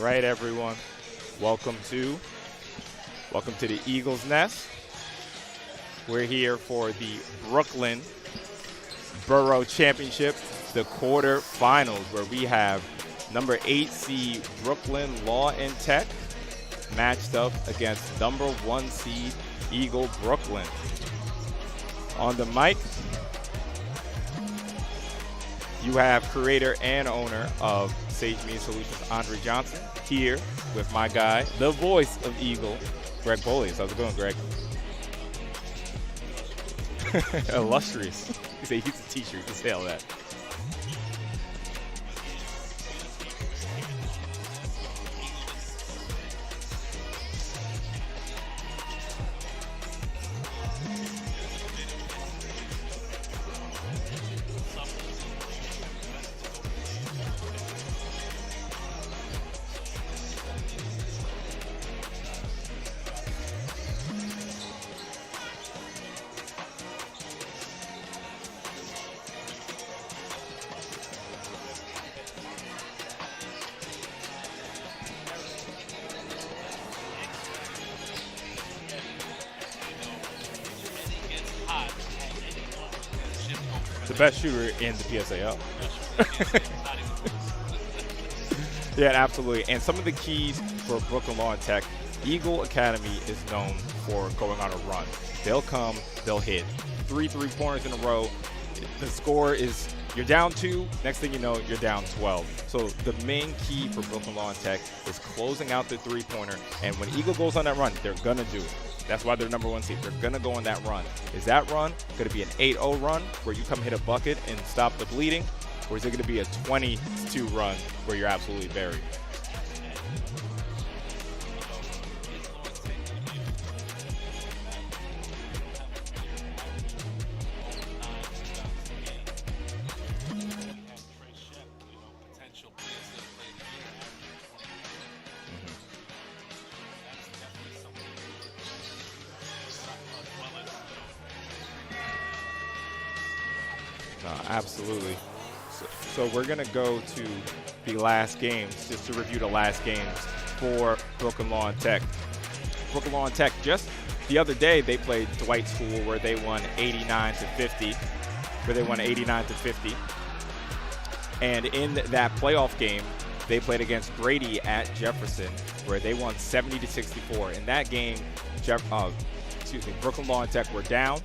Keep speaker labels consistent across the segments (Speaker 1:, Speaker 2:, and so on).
Speaker 1: right, everyone. Welcome to the Eagles Nest. We're here for the Brooklyn Borough Championship, the quarterfinals, where we have number 8 seed Brooklyn Law and Tech matched up against number 1 seed Eagle Brooklyn. On the mic, you have creator and owner of Sage Media Solutions, Andre Johnson, here with my guy, the voice of Eagle, Greg Polius. How's it going, Greg? Illustrious. He said he's a t-shirt. You can say all that. The best shooter in the PSAL. Yeah, absolutely. And some of the keys for Brooklyn Law and Tech, Eagle Academy is known for going on a run. They'll come, they'll hit 3 3-pointers in a row. The score is you're down 2, next thing you know, you're down 12. So the main key for Brooklyn Law and Tech is closing out the 3-pointer. And when Eagle goes on that run, they're going to do it. That's why they're number 1 seed. They're going to go on that run. Is that run going to be an 8-0 run where you come hit a bucket and stop the bleeding? Or is it going to be a 22 run where you're absolutely buried? Absolutely. So we're going to go to the last games, just to review the last games for Brooklyn Law and Tech. Brooklyn Law and Tech, just the other day, they played Dwight School where they won 89-50. And in that playoff game, they played against Grady at Jefferson where they won 70-64. In that game, Brooklyn Law and Tech were down.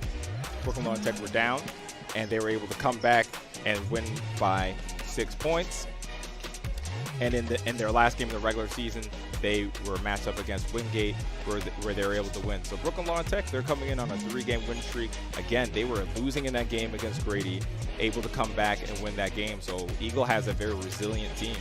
Speaker 1: And they were able to come back and win by 6 points. And in their last game of the regular season, they were matched up against Wingate, where they were able to win. So Brooklyn Law and Tech, they're coming in on a 3-game win streak. Again, they were losing in that game against Grady, able to come back and win that game. So Eagle has a very resilient team.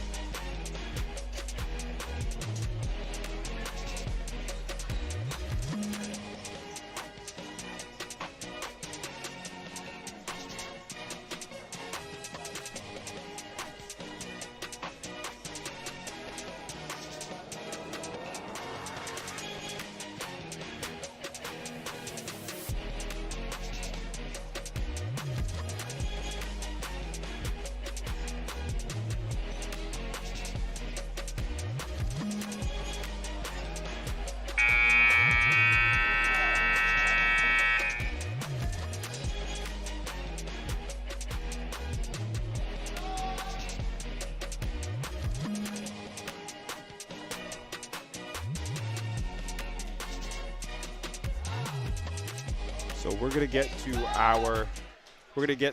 Speaker 1: So we're gonna get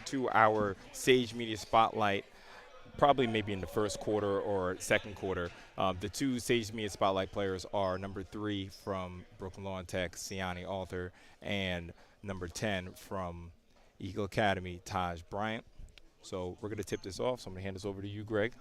Speaker 1: to our Sage Media Spotlight, probably maybe in the first quarter or second quarter. The 2 Sage Media Spotlight players are number 3 from Brooklyn Law and Tech, Siani Alter, and number 10 from Eagle Academy, Taj Bryant. So we're gonna tip this off. So I'm gonna hand this over to you, Greg.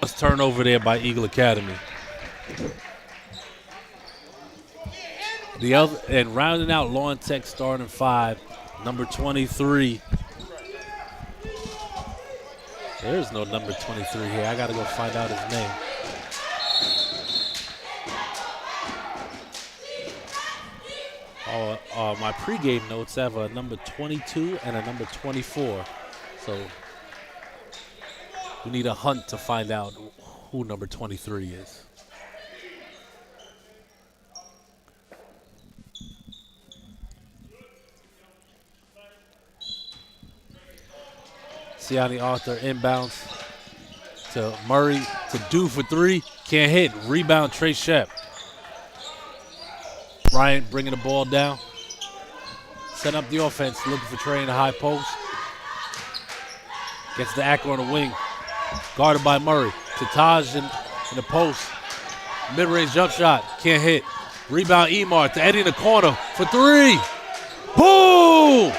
Speaker 2: First turnover there by Eagle Academy. The other, and rounding out Lawn Tech starting 5, number 23. There's no number 23 here. I got to go find out his name. My pregame notes have a number 22 and a number 24. So we need a hunt to find out who number 23 is. Siani Arthur inbounds to Murray to do for 3. Can't hit. Rebound, Trey Shep. Bryant bringing the ball down. Setting up the offense, looking for Trey in the high post. Gets the Acker on the wing. Guarded by Murray. To Taj in the post. Mid-range jump shot. Can't hit. Rebound Emar to Eddie in the corner for 3. Boom!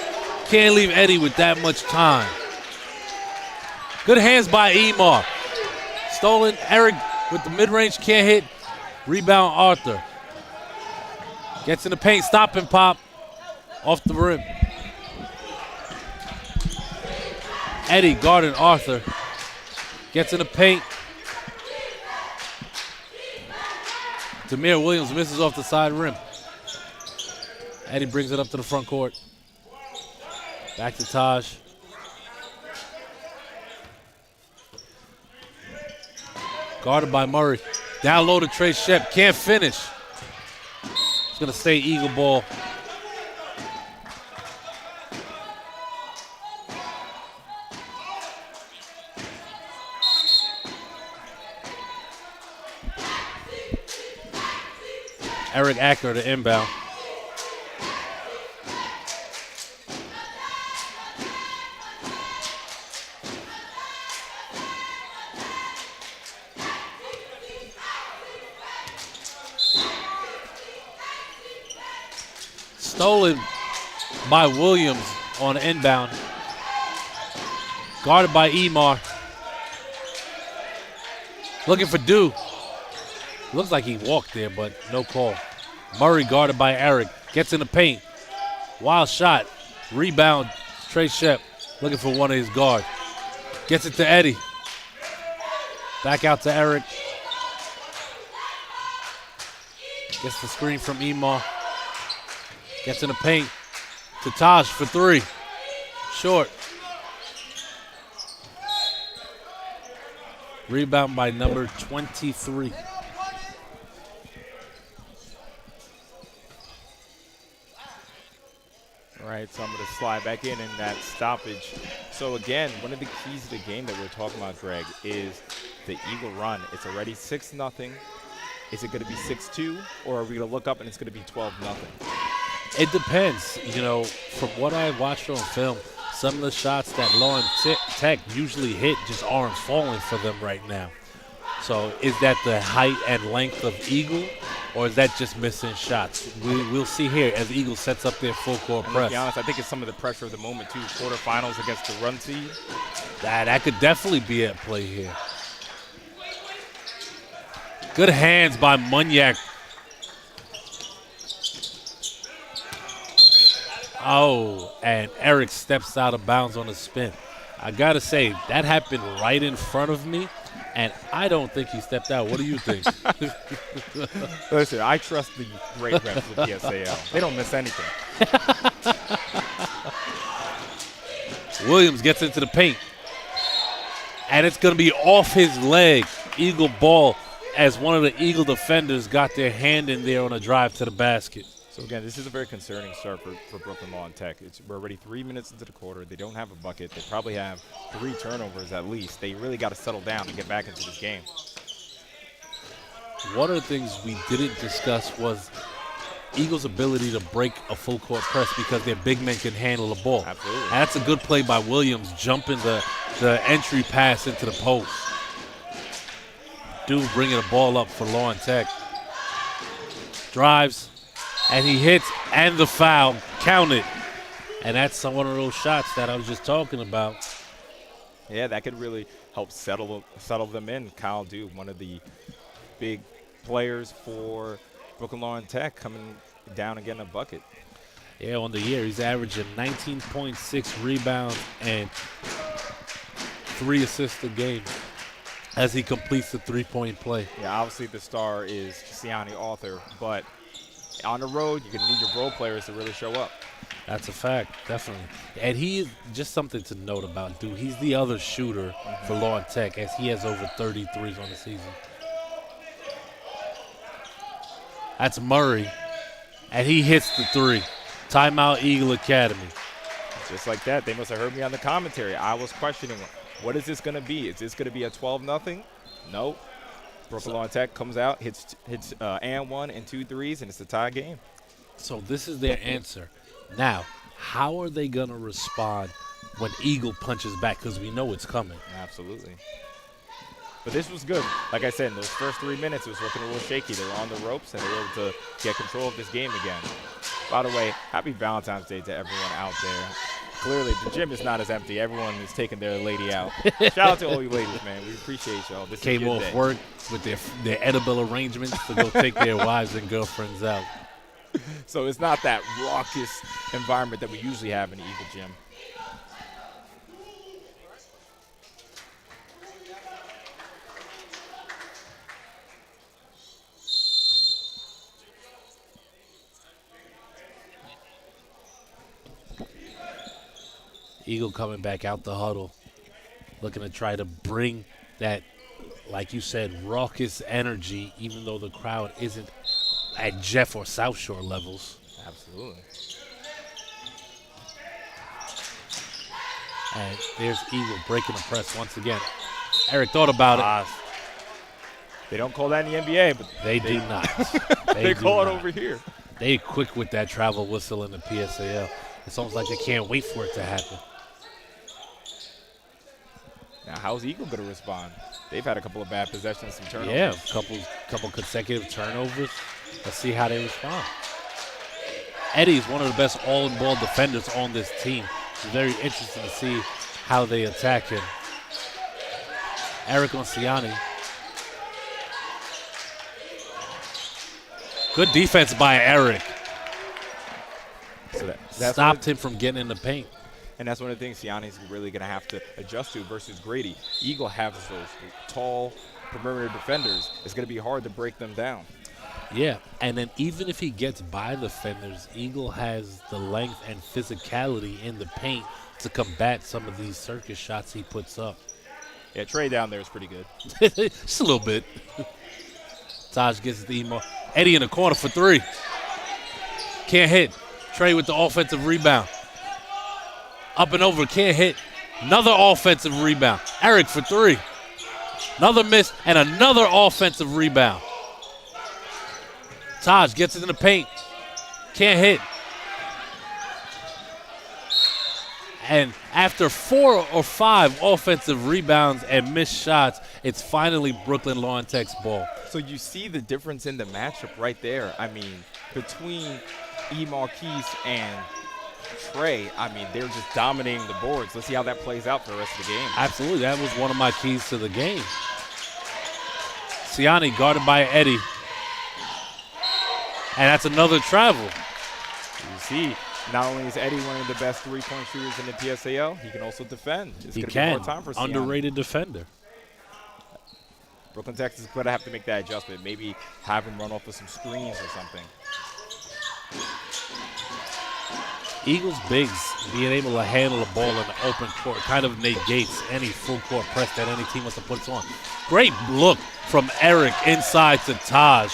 Speaker 2: Can't leave Eddie with that much time. Good hands by Emar. Stolen. Eric with the mid-range. Can't hit. Rebound Arthur. Gets in the paint. Stop and pop. Off the rim. Eddie guarding Arthur. Gets in the paint. Demir Williams misses off the side rim. Eddie brings it up to the front court. Back to Taj. Guarded by Murray. Down low to Trey Shep. Can't finish. It's going to stay Eagle ball. Eric Acker to inbound. Stolen by Williams on inbound. Guarded by Emar. Looking for Dew. Looks like he walked there, but no call. Murray guarded by Eric. Gets in the paint. Wild shot. Rebound. Trey Shep looking for one of his guards. Gets it to Eddie. Back out to Eric. Gets the screen from Emar. Gets in the paint to Taj for 3. Short. Rebound by number 23.
Speaker 1: All right, so I'm going to slide back in that stoppage. So again, one of the keys to the game that we're talking about, Greg, is the Eagle run. It's already 6-0. Is it going to be 6-2, or are we going to look up and it's going to be 12-0?
Speaker 2: It depends. You know, from what I watched on film, some of the shots that Lawn Tech usually hit just aren't falling for them right now. So is that the height and length of Eagle, or is that just missing shots? We'll see here as Eagle sets up their full court press.
Speaker 1: To be honest, I think it's some of the pressure of the moment, too. Quarterfinals against the run seed.
Speaker 2: That could definitely be at play here. Good hands by Munyak. Oh, and Eric steps out of bounds on a spin. I got to say, that happened right in front of me, and I don't think he stepped out. What do you think?
Speaker 1: Listen, I trust the great refs of the PSAL. They don't miss anything.
Speaker 2: Williams gets into the paint, and it's going to be off his leg. Eagle ball, as one of the Eagle defenders got their hand in there on a drive to the basket.
Speaker 1: So, again, this is a very concerning start for Brooklyn Lawn Tech. We're already 3 minutes into the quarter. They don't have a bucket. They probably have 3 turnovers at least. They really got to settle down and get back into this game.
Speaker 2: One of the things we didn't discuss was Eagles' ability to break a full court press because their big men can handle the ball.
Speaker 1: Absolutely.
Speaker 2: And that's a good play by Williams, jumping the entry pass into the post. Dude bringing the ball up for Lawn Tech. Drives. And he hits, and the foul, counted. And that's one of those shots that I was just talking about.
Speaker 1: Yeah, that could really help settle them in. Kyle Duke, one of the big players for Brooklyn Law and Tech, coming down and getting a bucket.
Speaker 2: Yeah, on the year, he's averaging 19.6 rebounds and 3 assists a game as he completes the three-point play.
Speaker 1: Yeah, obviously the star is Siani Arthur, but on the road, you're going to need your role players to really show up.
Speaker 2: That's a fact, definitely. And he just something to note about, dude. He's the other shooter for Law and Tech, as he has over 33s on the season. That's Murray, and he hits the three. Timeout, Eagle Academy.
Speaker 1: Just like that, they must have heard me on the commentary. I was questioning, what is this going to be? Is this going to be a 12-0? No. Brooklyn Law and Tech comes out, hits and 1 and 2 threes, and it's a tie game.
Speaker 2: So this is their answer. Now, how are they going to respond when Eagle punches back? Because we know it's coming.
Speaker 1: Absolutely. But this was good. Like I said, in those first 3 minutes, it was looking a little shaky. They were on the ropes, and they were able to get control of this game again. By the way, happy Valentine's Day to everyone out there. Clearly, the gym is not as empty. Everyone is taking their lady out. Shout out to all you ladies, man. We appreciate y'all. This
Speaker 2: Came
Speaker 1: is your
Speaker 2: off
Speaker 1: day.
Speaker 2: work with their edible arrangements to go take their wives and girlfriends out.
Speaker 1: So it's not that raucous environment that we usually have in the Eagle Gym.
Speaker 2: Eagle coming back out the huddle, looking to try to bring that, like you said, raucous energy, even though the crowd isn't at Jeff or South Shore levels.
Speaker 1: Absolutely.
Speaker 2: And there's Eagle breaking the press once again. Eric thought about it.
Speaker 1: They don't call that in the NBA, but
Speaker 2: They do not.
Speaker 1: they
Speaker 2: do
Speaker 1: call it
Speaker 2: not.
Speaker 1: over here.
Speaker 2: They quick with that travel whistle in the PSAL. It's almost like they can't wait for it to happen.
Speaker 1: Now, how's Eagle going to respond? They've had a couple of bad possessions, some turnovers.
Speaker 2: Yeah, couple consecutive turnovers. Let's see how they respond. Eddie is one of the best all-in-ball defenders on this team. It's very interesting to see how they attack him. Eric Onciani. Good defense by Eric.
Speaker 1: So that's
Speaker 2: Stopped him from getting in the paint.
Speaker 1: And that's one of the things Siani's really going to have to adjust to versus Grady. Eagle has those tall perimeter defenders. It's going to be hard to break them down.
Speaker 2: Yeah, and then even if he gets by the defenders, Eagle has the length and physicality in the paint to combat some of these circus shots he puts up.
Speaker 1: Yeah, Trey down there is pretty good.
Speaker 2: Just a little bit. Taj gets the emo. Eddie in the corner for three. Can't hit. Trey with the offensive rebound. Up and over, can't hit. Another offensive rebound. Eric for three. Another miss and another offensive rebound. Taj gets it in the paint. Can't hit. And after 4 or 5 offensive rebounds and missed shots, it's finally Brooklyn Law and Tech's ball.
Speaker 1: So you see the difference in the matchup right there. I mean, between E. Marquise and Trey, I mean, they're just dominating the boards. Let's see how that plays out for the rest of the game.
Speaker 2: Absolutely. That was one of my keys to the game. Siani guarded by Eddie. And that's another travel.
Speaker 1: You see, not only is Eddie one of the best three-point shooters in the PSAL, he can also defend. It's
Speaker 2: He
Speaker 1: going to be a
Speaker 2: can.
Speaker 1: hard time for Siani.
Speaker 2: Underrated defender.
Speaker 1: Brooklyn Texas is going to have to make that adjustment. Maybe have him run off of some screens or something.
Speaker 2: Eagles bigs being able to handle the ball in the open court kind of negates any full court press that any team wants to put on. Great look from Eric inside to Taj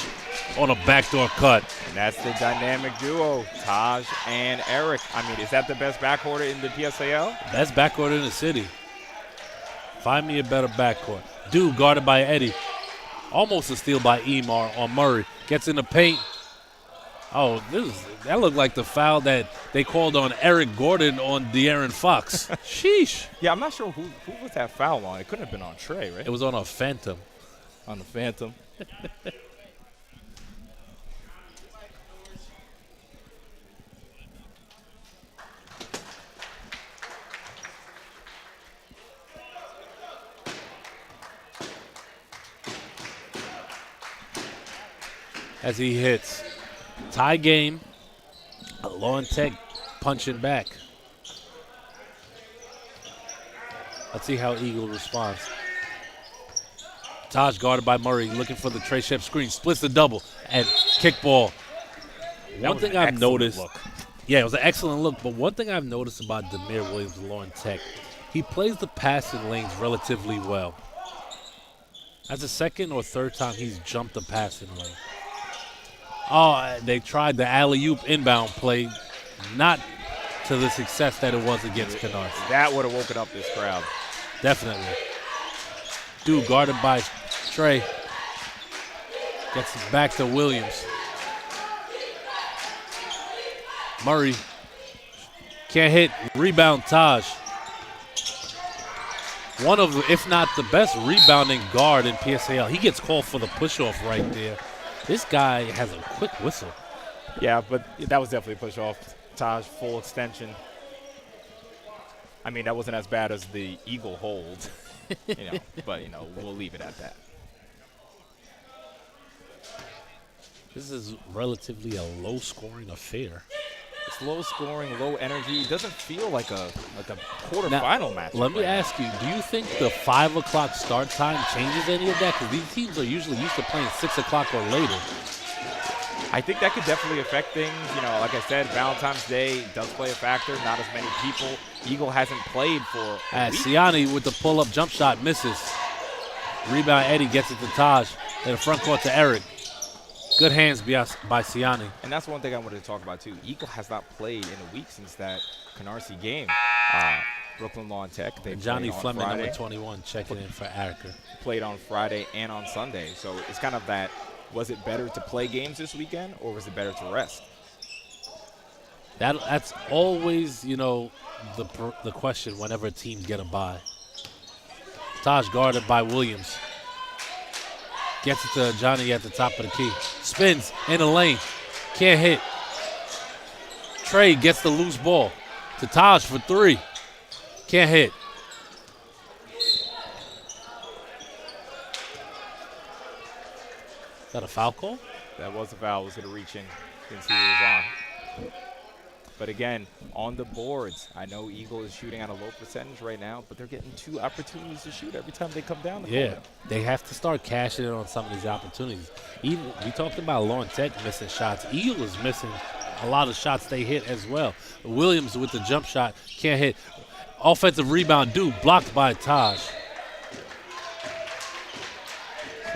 Speaker 2: on a backdoor cut.
Speaker 1: And that's the dynamic duo, Taj and Eric. I mean, is that the best backcourt in the PSAL?
Speaker 2: Best backcourt in the city. Find me a better backcourt. Dude guarded by Eddie. Almost a steal by Emar on Murray. Gets in the paint. Oh, that looked like the foul that they called on Eric Gordon on De'Aaron Fox. Sheesh.
Speaker 1: Yeah, I'm not sure who was that foul on. It couldn't have been on Trey, right?
Speaker 2: It was on a Phantom.
Speaker 1: On the Phantom.
Speaker 2: as he hits. Tie game. Lawn Tech punching back. Let's see how Eagle responds. Taj guarded by Murray, looking for the Trey Shep screen. Splits the double and kickball. One thing I've noticed. Yeah, it was an excellent look, but one thing I've noticed about Demir Williams and Lauren Tech, he plays the passing lanes relatively well. That's the second or third time he's jumped the passing lane. Oh, they tried the alley-oop inbound play, not to the success that it was against Canarsie.
Speaker 1: That would have woken up this crowd.
Speaker 2: Definitely. Dude guarded by Trey. Gets it back to Williams. Murray can't hit. Rebound Taj. One of, if not the best rebounding guard in PSAL. He gets called for the push-off right there. This guy has a quick whistle.
Speaker 1: Yeah, but that was definitely a push-off. Taj, full extension. I mean, that wasn't as bad as the Eagle hold, but we'll leave it at that.
Speaker 2: This is relatively a low-scoring affair.
Speaker 1: It's low scoring, low energy. It doesn't feel like a quarterfinal match.
Speaker 2: Let me ask you, do you think the 5 o'clock start time changes any of that? Because these teams are usually used to playing 6 o'clock or later.
Speaker 1: I think that could definitely affect things. Like I said, Valentine's Day does play a factor. Not as many people. Eagle hasn't played for a week.
Speaker 2: Siani with the pull-up jump shot misses. Rebound Eddie gets it to Taj. In the front court to Eric. Good hands by Siani.
Speaker 1: And that's one thing I wanted to talk about, too. Eagle has not played in a week since that Canarsie game. Brooklyn Lawn Tech. They
Speaker 2: Johnny Fleming,
Speaker 1: Friday.
Speaker 2: number 21, checking in for Erica.
Speaker 1: Played on Friday and on Sunday. So it's kind of that, was it better to play games this weekend or was it better to rest?
Speaker 2: That's always, the question whenever teams get a bye. Taj guarded by Williams. Gets it to Johnny at the top of the key. Spins in the lane. Can't hit. Trey gets the loose ball to Taj for 3. Can't hit. Is that a foul call?
Speaker 1: That was a foul. Was going to reach in. Didn't see who was on. But again, on the boards, I know Eagle is shooting at a low percentage right now, but they're getting 2 opportunities to shoot every time they come down the court.
Speaker 2: They have to start cashing in on some of these opportunities. Even we talked about Lauren Tech missing shots. Eagle is missing a lot of shots they hit as well. Williams with the jump shot can't hit. Offensive rebound, blocked by Taj.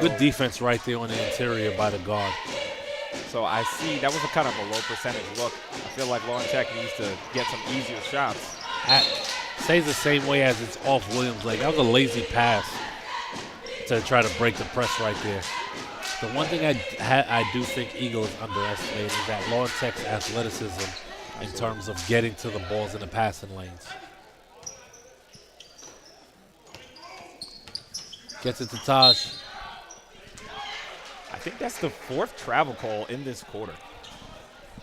Speaker 2: Good defense right there on the interior by the guard.
Speaker 1: So I see that was a kind of a low percentage look. I feel like Lauren Tech needs to get some easier shots.
Speaker 2: Stays the same way as it's off Williams' leg. That was a lazy pass to try to break the press right there. The one thing I do think Eagle is underestimating is that Lauren Tech's athleticism in terms of getting to the balls in the passing lanes. Gets it to Taj.
Speaker 1: I think that's the 4th travel call in this quarter.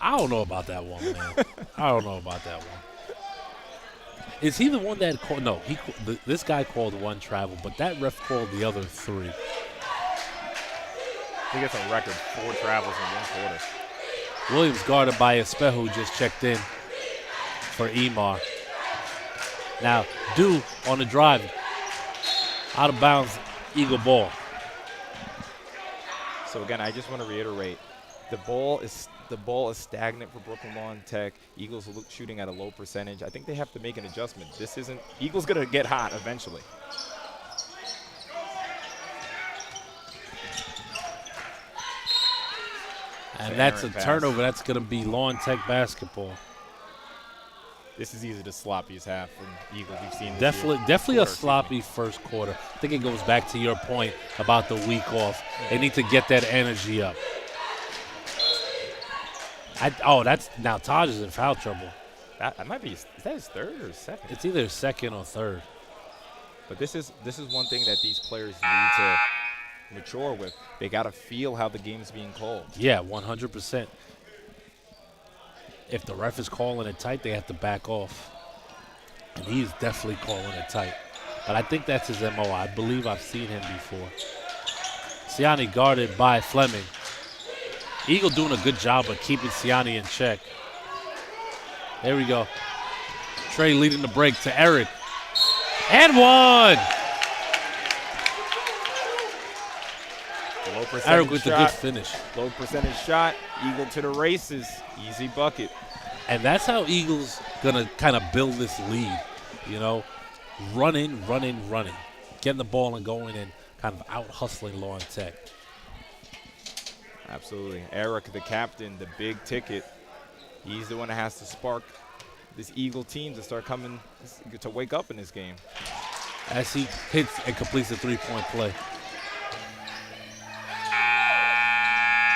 Speaker 2: I don't know about that one, man. I don't know about that one. Is he the one that called? No, this guy called 1 travel, but that ref called the other 3.
Speaker 1: I think it's a record 4 travels in 1 quarter.
Speaker 2: Williams guarded by Espejo, just checked in for Emar. Now, on the drive, out of bounds, Eagle ball.
Speaker 1: So again, I just want to reiterate, the ball is stagnant for Brooklyn Lawn Tech. Eagles shooting at a low percentage. I think they have to make an adjustment. Eagles going to get hot eventually.
Speaker 2: And that's a turnover. That's going to be Lawn Tech basketball.
Speaker 1: This is easily the sloppiest half from Eagles we've seen.
Speaker 2: Definitely a sloppy first quarter. I think it goes back to your point about the week off. They need to get that energy up. Now Taj is in foul trouble.
Speaker 1: That might be. Is that his 3rd or 2nd?
Speaker 2: It's either 2nd or 3rd.
Speaker 1: But this is one thing that these players need to mature with. They got to feel how the game's being called.
Speaker 2: Yeah, 100%. If the ref is calling it tight, they have to back off. And he's definitely calling it tight. But I think that's his MO. I believe I've seen him before. Siani guarded by Fleming. Eagle doing a good job of keeping Siani in check. There we go. Trey leading the break to Eric. And one!
Speaker 1: Low percentage
Speaker 2: Eric with
Speaker 1: shot.
Speaker 2: the good finish.
Speaker 1: Low percentage shot. Eagle to the races. Easy bucket.
Speaker 2: And that's how Eagles gonna kind of build this lead, you know, running, getting the ball and going and kind of out hustling Law and Tech.
Speaker 1: Absolutely. Eric, the captain, the big ticket. He's the one that has to spark this Eagle team to start coming, to wake up in this game.
Speaker 2: As he hits and completes a three-point play.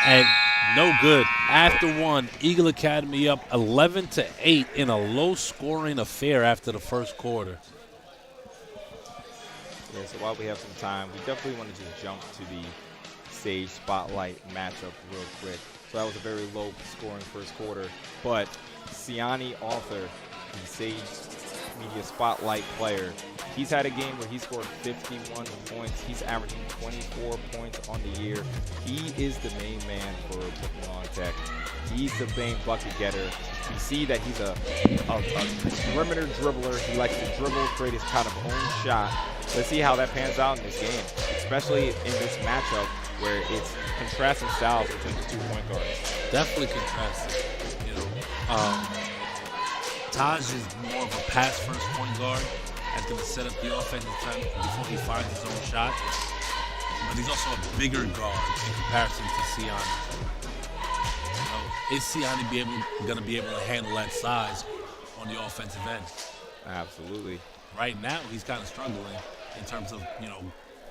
Speaker 2: And no good. After one, Eagle Academy up 11-8 in a low-scoring affair after the first quarter.
Speaker 1: Yeah, so while we have some time, we definitely want to just jump to the Sage Spotlight matchup real quick. So that was a very low-scoring first quarter. But Siani Arthur, the Sage Media Spotlight player, he's had a game where he scored 51 points. He's averaging 24 points on the year. He is the main man for Brooklyn Law and Tech. He's the main bucket getter. You see that he's a perimeter dribbler. He likes to dribble, create his kind of own shot. Let's see how that pans out in this game, especially in this matchup where it's contrasting styles between the 2 point guards.
Speaker 2: Definitely contrasting. You know, Taj is more of a pass-first point guard that's going to set up the offensive time before he finds his own shot. But he's also a bigger guard in comparison to Siani. You know, is Siani going to be able to handle that size on the offensive end?
Speaker 1: Absolutely.
Speaker 2: Right now, he's kind of struggling in terms of, you know,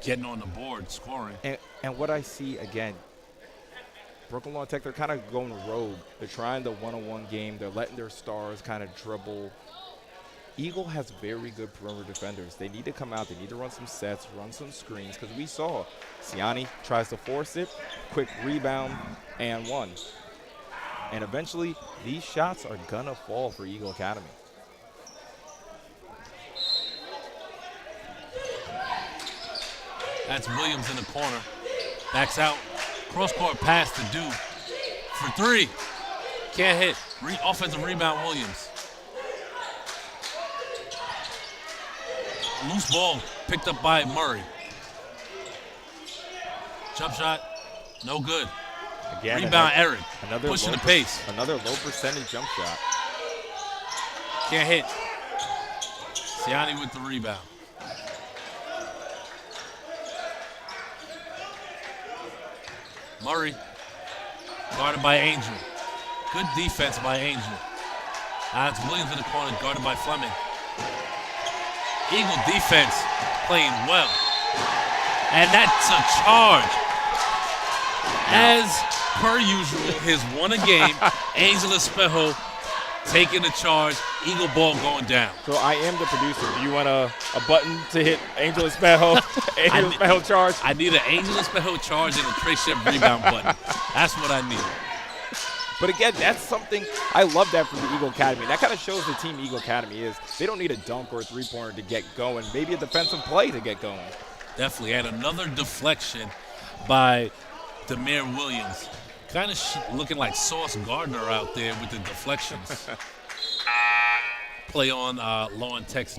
Speaker 2: getting on the board, scoring.
Speaker 1: And what I see, again, Brooklyn Law and Tech, they're kind of going rogue. They're trying the one-on-one game. They're letting their stars kind of dribble. Eagle has very good perimeter defenders. They need to come out. They need to run some sets, run some screens, because we saw Siani tries to force it, quick rebound, and one. And eventually, these shots are going to fall for Eagle Academy.
Speaker 2: That's Williams in the corner. Backs out. Cross-court pass to Do for three. Can't hit. Offensive rebound, Williams. Loose ball picked up by Murray. Jump shot, no good.
Speaker 1: Again,
Speaker 2: rebound, Eric.
Speaker 1: Another
Speaker 2: pushing the pace.
Speaker 1: Another low percentage jump shot.
Speaker 2: Can't hit. Siani with the rebound. Murray, guarded by Angel. Good defense by Angel. That's Williams in the corner, guarded by Fleming. Eagle defense playing well. And that's a charge. As per usual, his one a game, Angel Espejo taking the charge, Eagle ball going down.
Speaker 1: So I am the producer. Do you want a button to hit Angel Espejo? Angel Espejo charge?
Speaker 2: I need an Angel Espejo charge and a Trey Shep rebound button. That's what I need.
Speaker 1: But again, that's something, I love that from the Eagle Academy. That kind of shows the team Eagle Academy is. They don't need a dunk or a three-pointer to get going. Maybe a defensive play to get going.
Speaker 2: Definitely. And another deflection by Demir Williams. Kind of looking like Sauce Gardner out there with the deflections. Play on Law and Tech's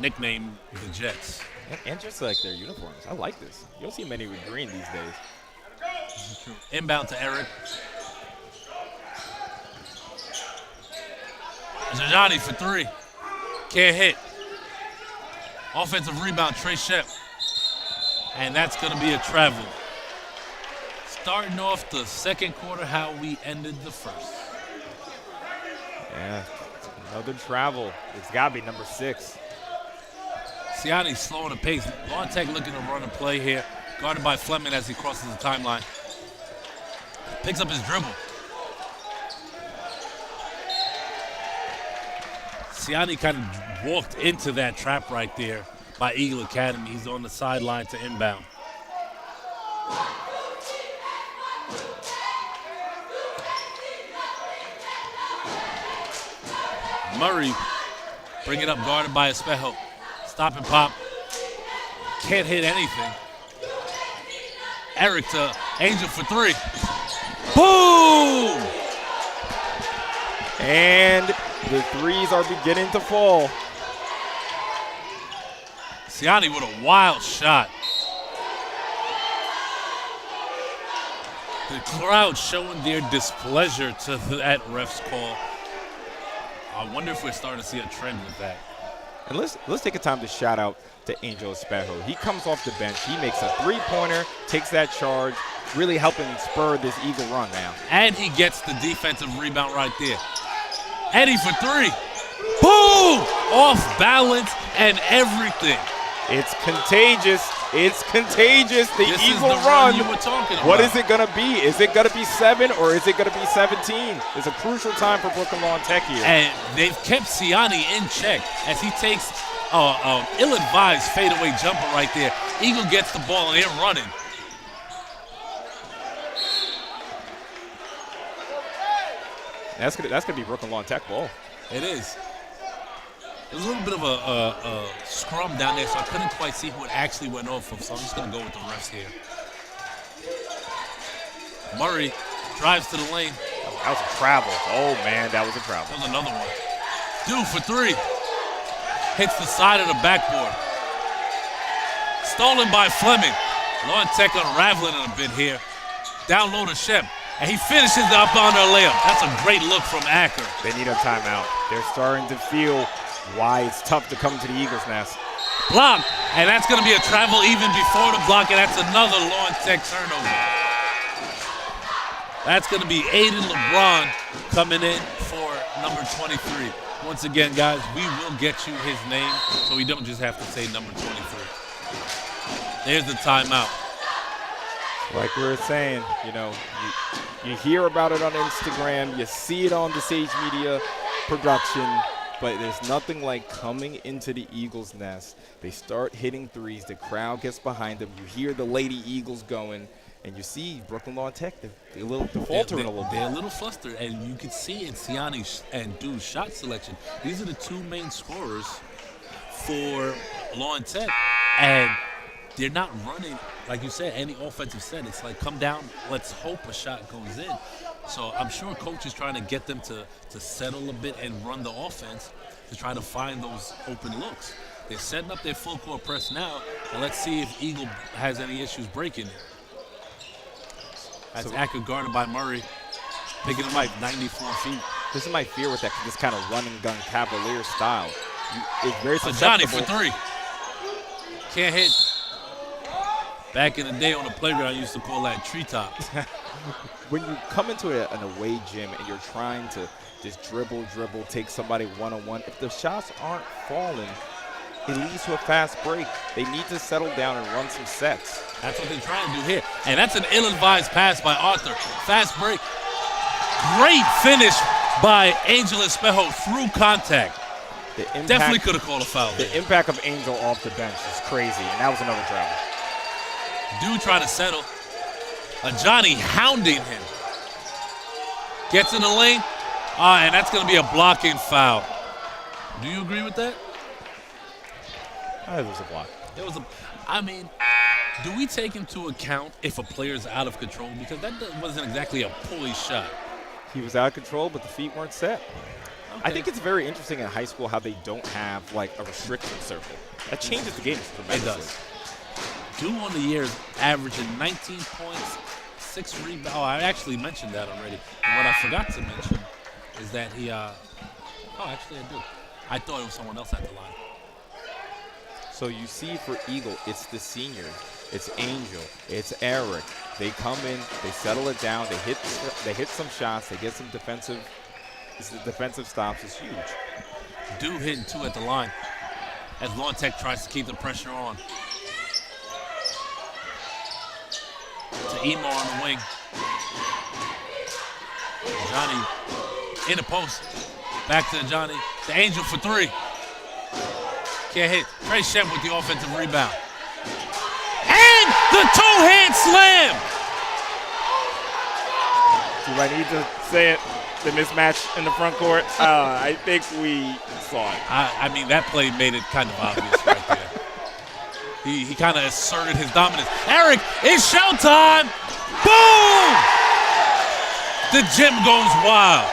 Speaker 2: nickname, the Jets.
Speaker 1: And just like their uniforms. I like this. You don't see many with green these days.
Speaker 2: Inbound to Eric. Zajani for three. Can't hit. Offensive rebound, Trey Shep. And that's going to be a travel. Starting off the second quarter, how we ended the first.
Speaker 1: Yeah, another travel. It's got to be number 6.
Speaker 2: Siani slowing the pace. Law and Tech looking to run a play here. Guarded by Fleming as he crosses the timeline. Picks up his dribble. Siani kind of walked into that trap right there by Eagle Academy. He's on the sideline to inbound. Murray, bring it up, guarded by Espejo. Stop and pop. Can't hit anything. Eric to Angel for three. Boom!
Speaker 1: And the threes are beginning to fall.
Speaker 2: Siani with a wild shot. The crowd showing their displeasure to that ref's call. I wonder if we're starting to see a trend with that.
Speaker 1: And let's take a time to shout out to Angel Espejo. He comes off the bench. He makes a three-pointer, takes that charge, really helping spur this Eagle run now.
Speaker 2: And he gets the defensive rebound right there. Eddie for three. Boom! Off balance and everything.
Speaker 1: It's contagious. It's contagious. The
Speaker 2: This
Speaker 1: Eagle
Speaker 2: is the
Speaker 1: run.
Speaker 2: you were talking about.
Speaker 1: What is it going to be? Is it going to be 7 or is it going to be 17? It's a crucial time for Brooklyn Law and Tech here.
Speaker 2: And they've kept Siani in check as he takes an ill-advised fadeaway jumper right there. Eagle gets the ball and they're running.
Speaker 1: That's gonna be Brooklyn Law and Tech ball.
Speaker 2: It is. There's a little bit of a scrum down there, so I couldn't quite see who it actually went off of, so I'm just going to go with the refs here. Murray drives to the lane.
Speaker 1: That was a travel. Oh, man, that was a travel.
Speaker 2: That was another one. Dude for three. Hits the side of the backboard. Stolen by Fleming. Law and Tech unraveling it a bit here. Down low to Shep. And he finishes it up on their layup. That's a great look from Acker.
Speaker 1: They need a timeout. They're starting to feel why it's tough to come to the Eagles' nest.
Speaker 2: Block, and that's going to be a travel even before the block, and that's another Law and Tech turnover. That's going to be Aiden LeBron coming in for number 23. Once again, guys, we will get you his name, so we don't just have to say number 23. There's the timeout.
Speaker 1: Like we were saying, you hear about it on Instagram, you see it on the Sage Media production, but there's nothing like coming into the Eagles' nest. They start hitting threes, the crowd gets behind them, you hear the Lady Eagles going, and you see Brooklyn Law and Tech, they're faltering a little bit.
Speaker 2: They're a little flustered, and you can see in Siani and Dude's shot selection, these are the two main scorers for Law and Tech, and they're not running, like you said, any offensive set. It's like, come down, let's hope a shot goes in. So I'm sure coach is trying to get them to settle a bit and run the offense to try to find those open looks. They're setting up their full court press now, and let's see if Eagle has any issues breaking it. That's Acker guarded by Murray, picking him up 94 feet.
Speaker 1: This is my fear with this kind of run-and-gun Cavalier style. It's very susceptible.
Speaker 2: Johnny for three. Can't hit. Back in the day on the playground, I used to call that treetops.
Speaker 1: When you come into an away gym and you're trying to just dribble, take somebody one-on-one, if the shots aren't falling, it leads to a fast break. They need to settle down and run some sets.
Speaker 2: That's what they're trying to do here. And that's an ill-advised pass by Arthur. Fast break. Great finish by Angel Espejo through contact. Definitely could have called a foul.
Speaker 1: The impact of Angel off the bench is crazy, and that was another travel.
Speaker 2: Dude trying to settle. Johnny hounding him. Gets in the lane. And that's going to be a blocking foul. Do you agree with that?
Speaker 1: It was a block.
Speaker 2: Do we take into account if a player's out of control? Because that wasn't exactly a pulley shot.
Speaker 1: He was out of control, but the feet weren't set.
Speaker 2: Okay.
Speaker 1: I think it's very interesting in high school how they don't have like a restriction circle. That changes the game tremendously.
Speaker 2: It does. Dude on the year is averaging 19 points, 6 rebounds. Oh, I actually mentioned that already. And what I forgot to mention is that he, actually I do. I thought it was someone else at the line.
Speaker 1: So you see for Eagle, it's the seniors. It's Angel. It's Eric. They come in, they settle it down, they hit some shots, they get some defensive stops. It's huge.
Speaker 2: Dude hitting 2 at the line as Law and Tech tries to keep the pressure on. To Emar on the wing. Johnny in the post. Back to Johnny. To Angel for 3. Can't hit. Trey Shep with the offensive rebound. And the two-hand slam!
Speaker 1: Do I need to say it? The mismatch in the front court? I think we saw it.
Speaker 2: That play made it kind of obvious right there. He kind of asserted his dominance. Eric, it's showtime! Boom! The gym goes wild.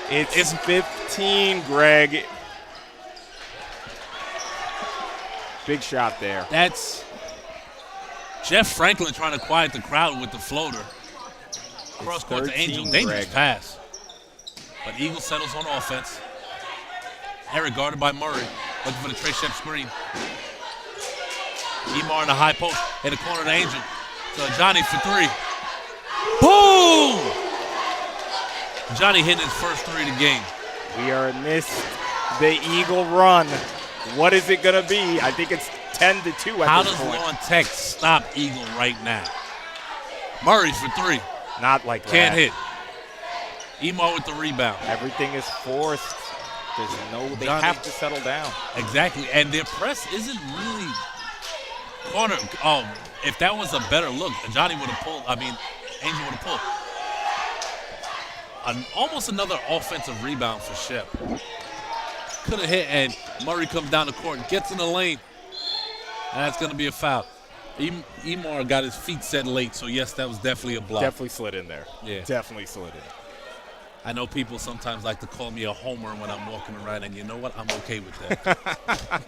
Speaker 1: It's 15, Greg. Big shot there.
Speaker 2: That's Jeff Franklin trying to quiet the crowd with the floater. Cross court to Angel. Dangerous pass. But Eagle settles on offense. Eric guarded by Murray. Looking for the Trey Shep screen. Emar in the high post. In the corner to Angel. So Johnny for three. Boom! Johnny hitting his first three of the game.
Speaker 1: We are amidst the Eagle run. What is it going to be? I think it's 10-2 at this point.
Speaker 2: How does Lawn Tech stop Eagle right now? Murray for three.
Speaker 1: Not like that.
Speaker 2: Can't hit. Emar with the rebound.
Speaker 1: Everything is forced. They have to settle down.
Speaker 2: Exactly. And their press isn't really corner. If that was a better look, Johnny would have pulled. Angel would have pulled. Almost another offensive rebound for Shep. Could have hit, and Murray comes down the court and gets in the lane. And that's going to be a foul. Emar got his feet set late, so yes, that was definitely a block.
Speaker 1: Definitely slid in there.
Speaker 2: Yeah.
Speaker 1: Definitely slid in.
Speaker 2: I know people sometimes like to call me a homer when I'm walking around, and you know what? I'm okay with that.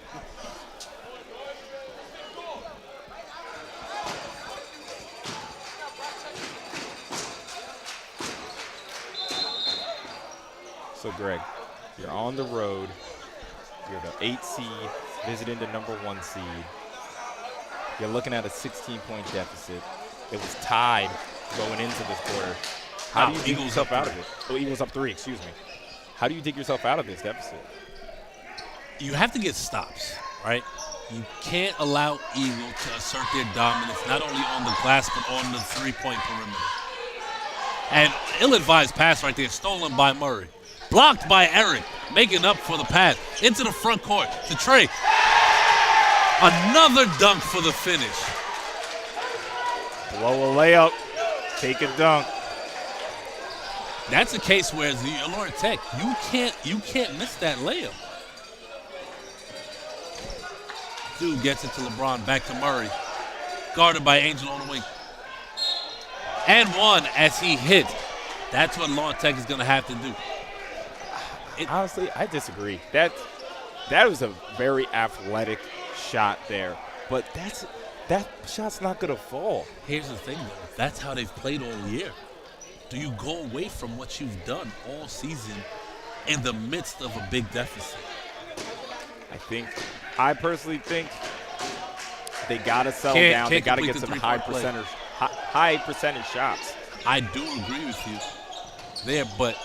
Speaker 1: So, Greg, you're on the road. You're the 8 seed, visiting the number 1 seed. You're looking at a 16-point deficit. It was tied going into this quarter. How do you dig yourself out of it? Oh, Eagles up 3, excuse me. How do you dig yourself out of this deficit?
Speaker 2: You have to get stops, right? You can't allow Eagle to assert their dominance, not only on the glass, but on the three-point perimeter. And ill-advised pass right there, stolen by Murray. Blocked by Eric, making up for the pass. Into the front court to Trey. Another dunk for the finish.
Speaker 1: Blow a layup, take a dunk.
Speaker 2: That's a case where the Illinois Tech, you can't miss that layup. Dude gets it to LeBron, back to Murray. Guarded by Angel on the wing. And one as he hit. That's what Lawn Tech is going to have to do.
Speaker 1: Honestly, I disagree. That was a very athletic shot there, but that shot's not going to fall.
Speaker 2: Here's the thing, though. That's how they've played all year. Do you go away from what you've done all season in the midst of a big deficit?
Speaker 1: I personally think they got to settle down. They got to get some high percentage shots.
Speaker 2: I do agree with you there, but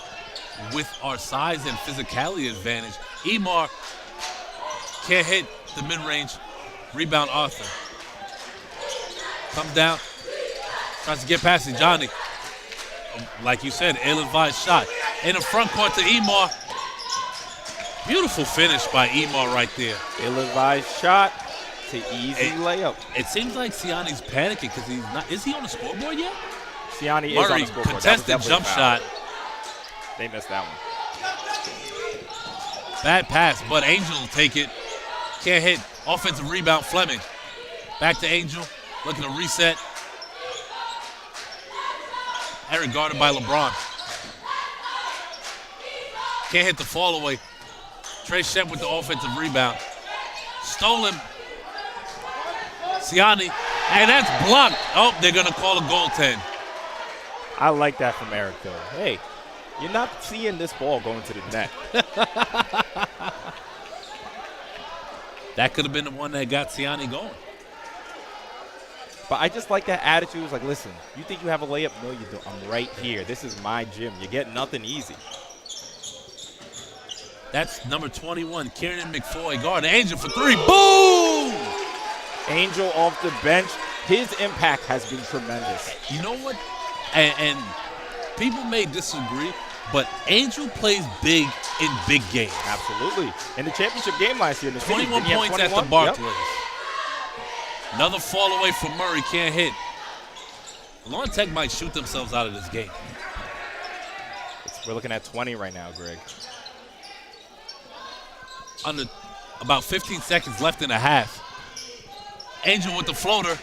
Speaker 2: with our size and physicality advantage, Emar can't hit the mid-range. Rebound Arthur. Comes down, tries to get past it. Johnny, like you said, ill-advised shot. In the front court to Emar. Beautiful finish by Emar right there.
Speaker 1: Ill-advised shot to easy layup.
Speaker 2: It seems like Siani's panicking because he's not. Is he on the scoreboard yet?
Speaker 1: Siani is on the scoreboard.
Speaker 2: Murray contested jump shot.
Speaker 1: They missed that one.
Speaker 2: Bad pass, but Angel will take it. Can't hit. Offensive rebound, Fleming. Back to Angel, looking to reset. Eric guarded by LeBron. Can't hit the fall away. Trey Shep with the offensive rebound. Stolen. Siani, and that's blocked. Oh, they're going to call a goaltend.
Speaker 1: I like that from Eric, though. Hey, you're not seeing this ball going to the net.
Speaker 2: That could have been the one that got Siani going.
Speaker 1: But I just like that attitude. It's like, listen, you think you have a layup? No, you don't. I'm right here. This is my gym. You get nothing easy.
Speaker 2: That's number 21, Kieran McFoy, guard. Angel for three. Boom!
Speaker 1: Angel off the bench. His impact has been tremendous.
Speaker 2: You know what? And people may disagree, but Angel plays big in big games.
Speaker 1: Absolutely. In the championship game last year,
Speaker 2: 21 points at the Barclays. Yep. Another fall away from Murray, can't hit. Lawn Tech might shoot themselves out of this game.
Speaker 1: We're looking at 20 right now, Greg.
Speaker 2: Under about 15 seconds left in the half. Angel with the floater.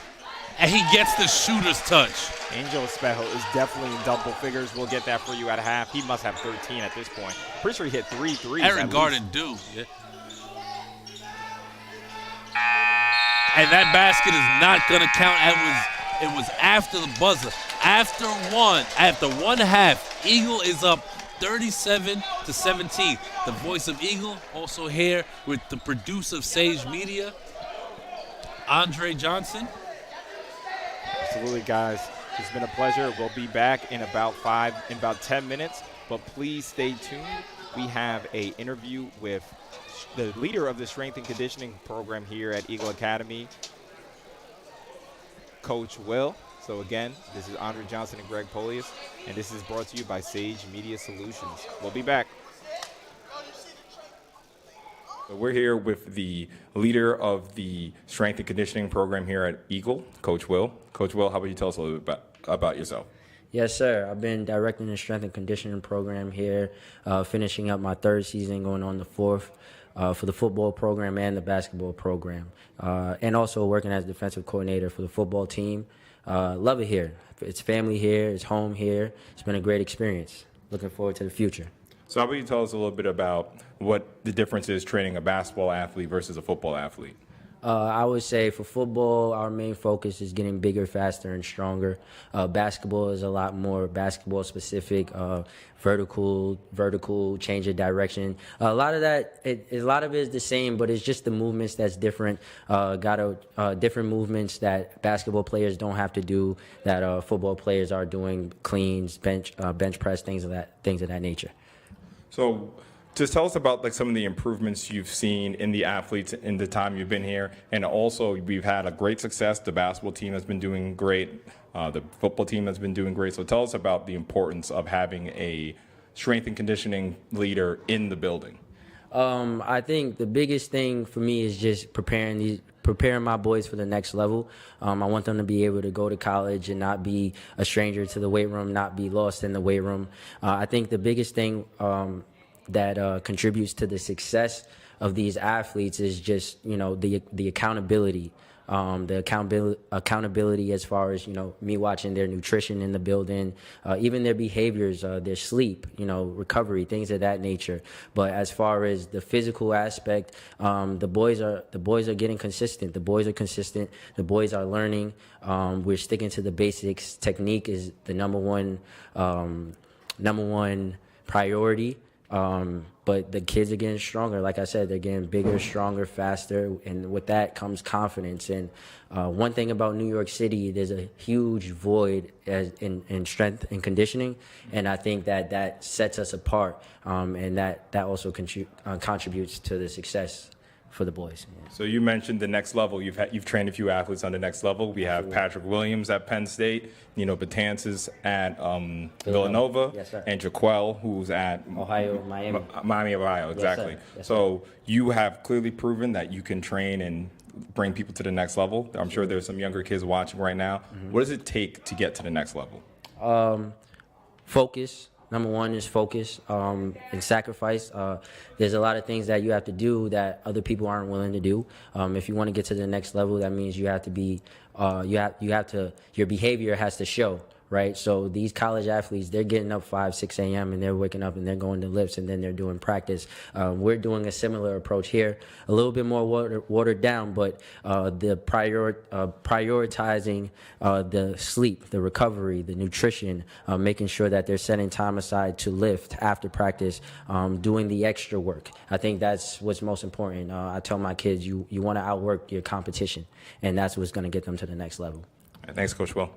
Speaker 2: and he gets the shooter's touch.
Speaker 1: Angel Espejo is definitely in double figures. We'll get that for you at half. He must have 13 at this point. Pretty sure he hit 3 threes.
Speaker 2: Aaron Garden do. Yeah. And that basket is not going to count. It was after the buzzer. After one half, Eagle is up 37-17. The voice of Eagle also here with the producer of Sage Media, Andre Johnson.
Speaker 1: Absolutely, guys. It's been a pleasure. We'll be back in about 10 minutes, but please stay tuned. We have an interview with the leader of the strength and conditioning program here at Eagle Academy, Coach Will. So again, this is Andre Johnson and Greg Polius, and this is brought to you by Sage Media Solutions. We'll be back. So we're here with the leader of the strength and conditioning program here at Eagle, Coach Will. Coach Will, how about you tell us a little bit about yourself?
Speaker 3: Yes, sir. I've been directing the strength and conditioning program here, finishing up my 3rd season, going on the 4th for the football program and the basketball program, and also working as defensive coordinator for the football team. Love it here. It's family here. It's home here. It's been a great experience. Looking forward to the future.
Speaker 1: So how about you tell us a little bit about what the difference is training a basketball athlete versus a football athlete?
Speaker 3: I would say for football, our main focus is getting bigger, faster, and stronger. Basketball is a lot more basketball specific, vertical, change of direction. A lot of it is the same, but it's just the movements that's different. Different movements that basketball players don't have to do that football players are doing, cleans, bench press, things of that nature.
Speaker 1: So just tell us about some of the improvements you've seen in the athletes in the time you've been here. And also, we've had a great success. The basketball team has been doing great. The football team has been doing great. So tell us about the importance of having a strength and conditioning leader in the building.
Speaker 3: I think the biggest thing for me is just preparing my boys for the next level. I want them to be able to go to college and not be a stranger to the weight room, not be lost in the weight room. I think the biggest thing that contributes to the success of these athletes is just, the accountability. The accountability as far as, me watching their nutrition in the building, even their behaviors, their sleep, recovery, things of that nature. But as far as the physical aspect, the boys are getting consistent. The boys are consistent. The boys are learning. We're sticking to the basics. Technique is the number one priority. But the kids are getting stronger. Like I said, they're getting bigger, stronger, faster, and with that comes confidence. And one thing about New York City, there's a huge void in strength and conditioning, and I think that sets us apart, and that also contributes to the success for the boys. Yeah.
Speaker 1: So you mentioned the next level. You've trained a few athletes on the next level. We have Patrick Williams at Penn State, Betances at Villanova,
Speaker 3: yes, sir.
Speaker 1: And Jaquel, who's at Miami, Ohio, exactly.
Speaker 3: Yes, sir. Yes,
Speaker 1: so you have clearly proven that you can train and bring people to the next level. I'm sure there's some younger kids watching right now. Mm-hmm. What does it take to get to the next level?
Speaker 3: Focus. Number one is focus and sacrifice. There's a lot of things that you have to do that other people aren't willing to do. If you want to get to the next level, that means you have to be, your behavior has to show, right? So these college athletes, they're getting up 5, 6 a.m. and they're waking up and they're going to lifts and then they're doing practice. We're doing a similar approach here, a little bit more watered down, but the prioritizing the sleep, the recovery, the nutrition, making sure that they're setting time aside to lift after practice, doing the extra work. I think that's what's most important. I tell my kids, you want to outwork your competition, and that's what's going to get them to the next level.
Speaker 1: All right, thanks, Coach Will.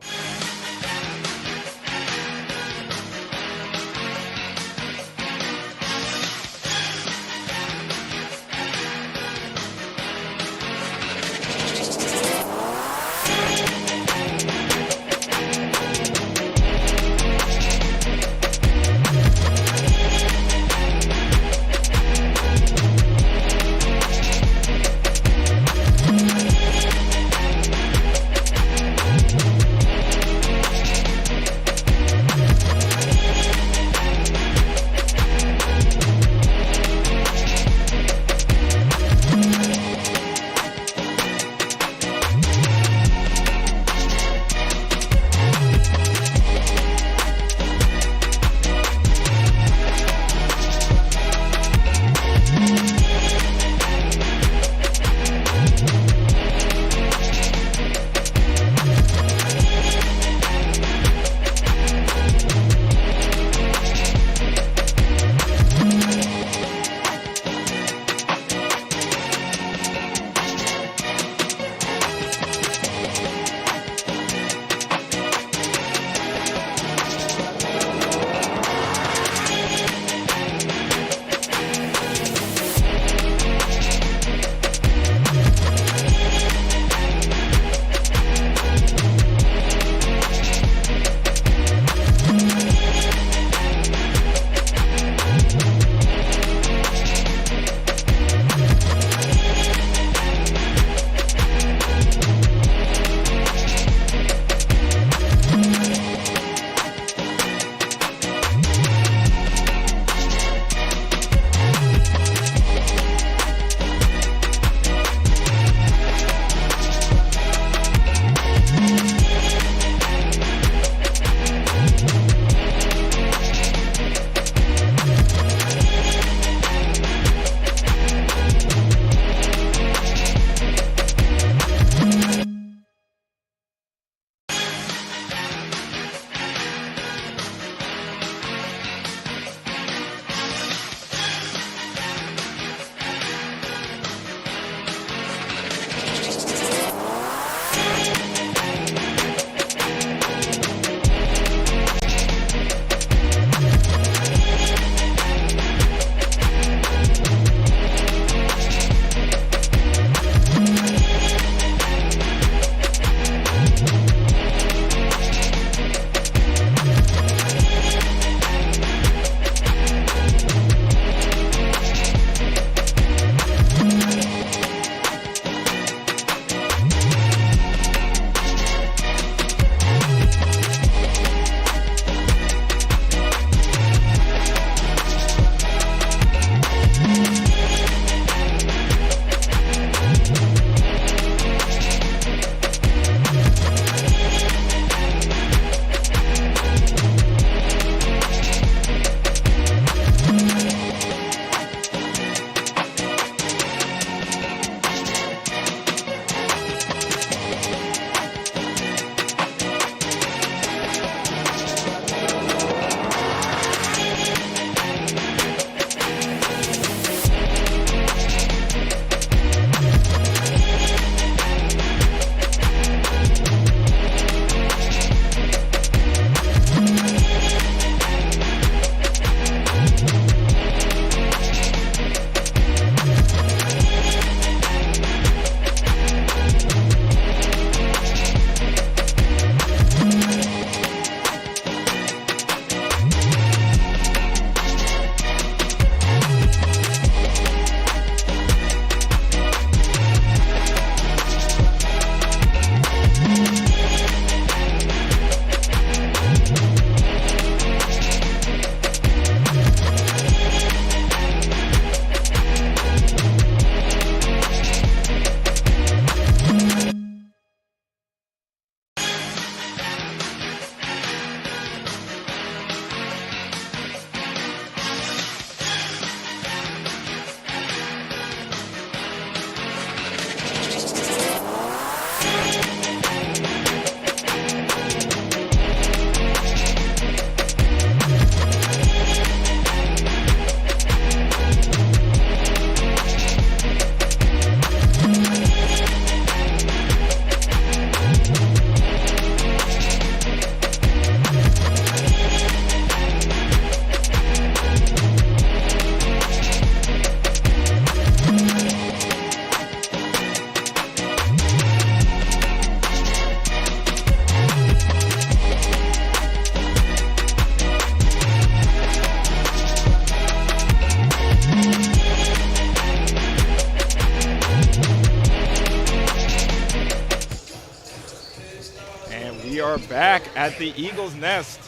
Speaker 1: back at the Eagles' Nest.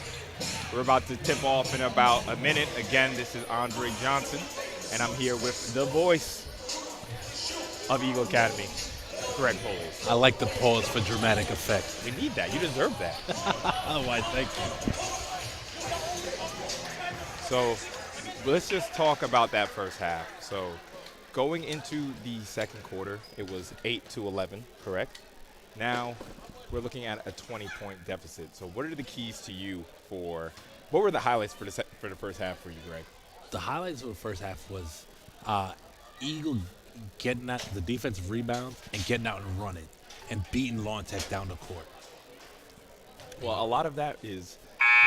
Speaker 1: We're about to tip off in about a minute. Again, this is Andre Johnson, and I'm here with the voice of Eagle Academy, Greg Bowles.
Speaker 2: I like the pause for dramatic effect.
Speaker 1: We need that. You deserve that.
Speaker 2: Oh, why, thank you.
Speaker 1: So let's just talk about that first half. So going into the second quarter, it was 8-11, correct? Now we're looking at a 20-point deficit. So what are the keys to you what were the highlights for the first half for you, Greg?
Speaker 2: The highlights of the first half was Eagle getting out the defensive rebound and getting out and running and beating Lawn Tech down the court.
Speaker 1: Well, a lot of that is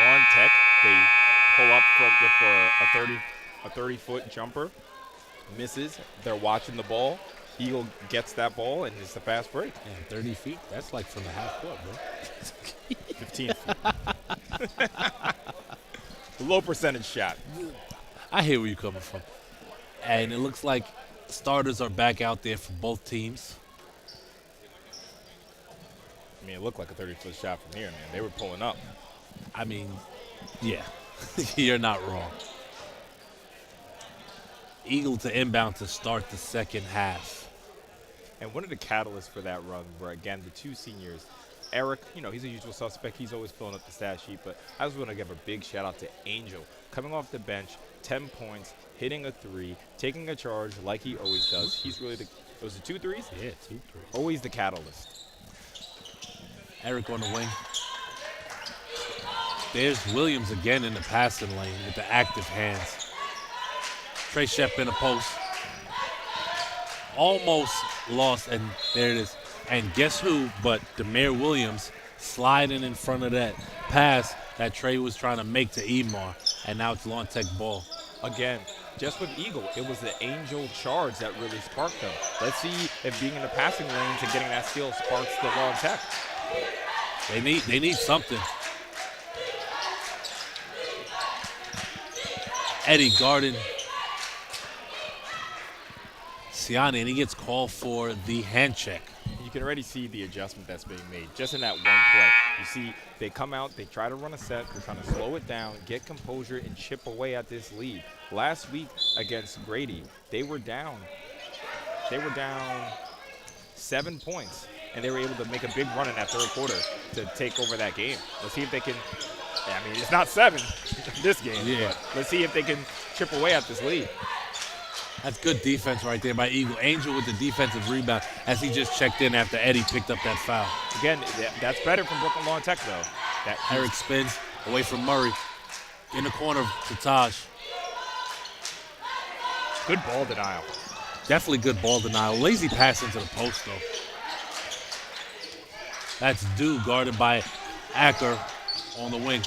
Speaker 1: Lawn Tech. They pull up for a 30-foot jumper, misses. They're watching the ball. Eagle gets that ball, and it's a fast break.
Speaker 2: And 30 feet, that's like from the half court, bro.
Speaker 1: 15 feet. Low percentage shot.
Speaker 2: I hear where you're coming from. And it looks like starters are back out there for both teams.
Speaker 1: I mean, it looked like a 30-foot shot from here, man. They were pulling up.
Speaker 2: I mean, yeah, you're not wrong. Eagle to inbound to start the second half.
Speaker 1: And one of the catalysts for that run were, again, the two seniors. Eric, he's a usual suspect. He's always filling up the stat sheet. But I just want to give a big shout-out to Angel. Coming off the bench, 10 points, hitting a three, taking a charge like he always does. He's really those are 2 threes?
Speaker 2: Yeah, 2 3.
Speaker 1: Always the catalyst.
Speaker 2: Eric on the wing. There's Williams again in the passing lane with the active hands. Trey Shep in the post. Almost lost, and there it is. And guess who but Demare Williams sliding in front of that pass that Trey was trying to make to Emar, and now it's Lawn Tech ball.
Speaker 1: Again, just with Eagle, it was the Angel charge that really sparked them. Let's see if being in the passing lanes and getting that steal sparks the Lawn Tech.
Speaker 2: They need something. Eddie guarding Siani, and he gets called for the hand check.
Speaker 1: You can already see the adjustment that's being made just in that one play. You see they come out, they try to run a set, they're trying to slow it down, get composure, and chip away at this lead. Last week against Grady, they were down 7 points, and they were able to make a big run in that third quarter to take over that game. Let's see if they can. I mean, it's not 7 this game,
Speaker 2: yeah.
Speaker 1: But let's see if they can chip away at this lead.
Speaker 2: That's good defense right there by Eagle. Angel with the defensive rebound as he just checked in after Eddie picked up that foul.
Speaker 1: Again, that's better from Brooklyn Lawn Tech, though.
Speaker 2: Eric spins away from Murray. In the corner to Taj.
Speaker 1: Good ball denial.
Speaker 2: Definitely good ball denial. Lazy pass into the post, though. That's Dew guarded by Acker on the wing.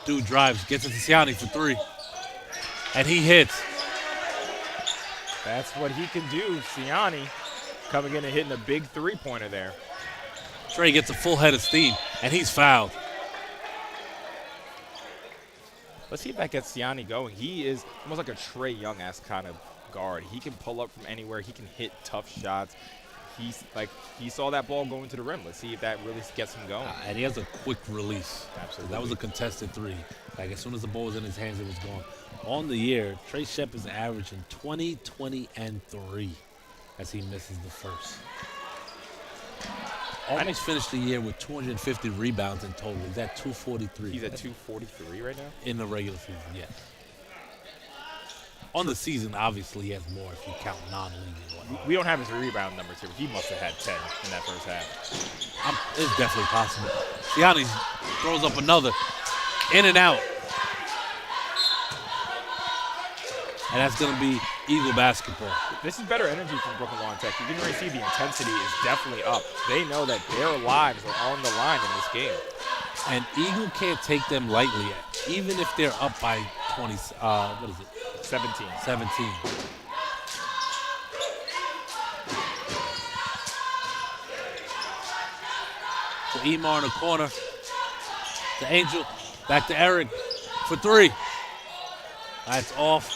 Speaker 2: Dew drives, gets it to Siani for 3. And he hits.
Speaker 1: That's what he can do. Siani coming in and hitting a big three-pointer there.
Speaker 2: Trey gets a full head of steam, and he's fouled.
Speaker 1: Let's see if that gets Siani going. He is almost like a Trey Young-esque kind of guard. He can pull up from anywhere. He can hit tough shots. He saw that ball going to the rim. Let's see if that really gets him going.
Speaker 2: And he has a quick release.
Speaker 1: Absolutely.
Speaker 2: That was a contested 3. Like, as soon as the ball was in his hands, it was gone. On the year, Trey Shep is averaging 20, 20, and 3 as he misses the first. Almost finished the year with 250 rebounds in total. He's at 243.
Speaker 1: He's at 243 right now?
Speaker 2: In the regular season, yes. On the season, obviously, he has more if you count non-league and whatnot.
Speaker 1: We don't have his rebound numbers here, but he must have had 10 in that first half.
Speaker 2: It's definitely possible. Siani throws up another. In and out. And that's going to be Eagle basketball.
Speaker 1: This is better energy from Brooklyn Lawn Tech. You can already see the intensity is definitely up. They know that their lives are on the line in this game.
Speaker 2: And Eagle can't take them lightly yet, even if they're up by 20,
Speaker 1: 17.
Speaker 2: 17. So Emar in the corner. To Angel. Back to Eric for 3. That's off.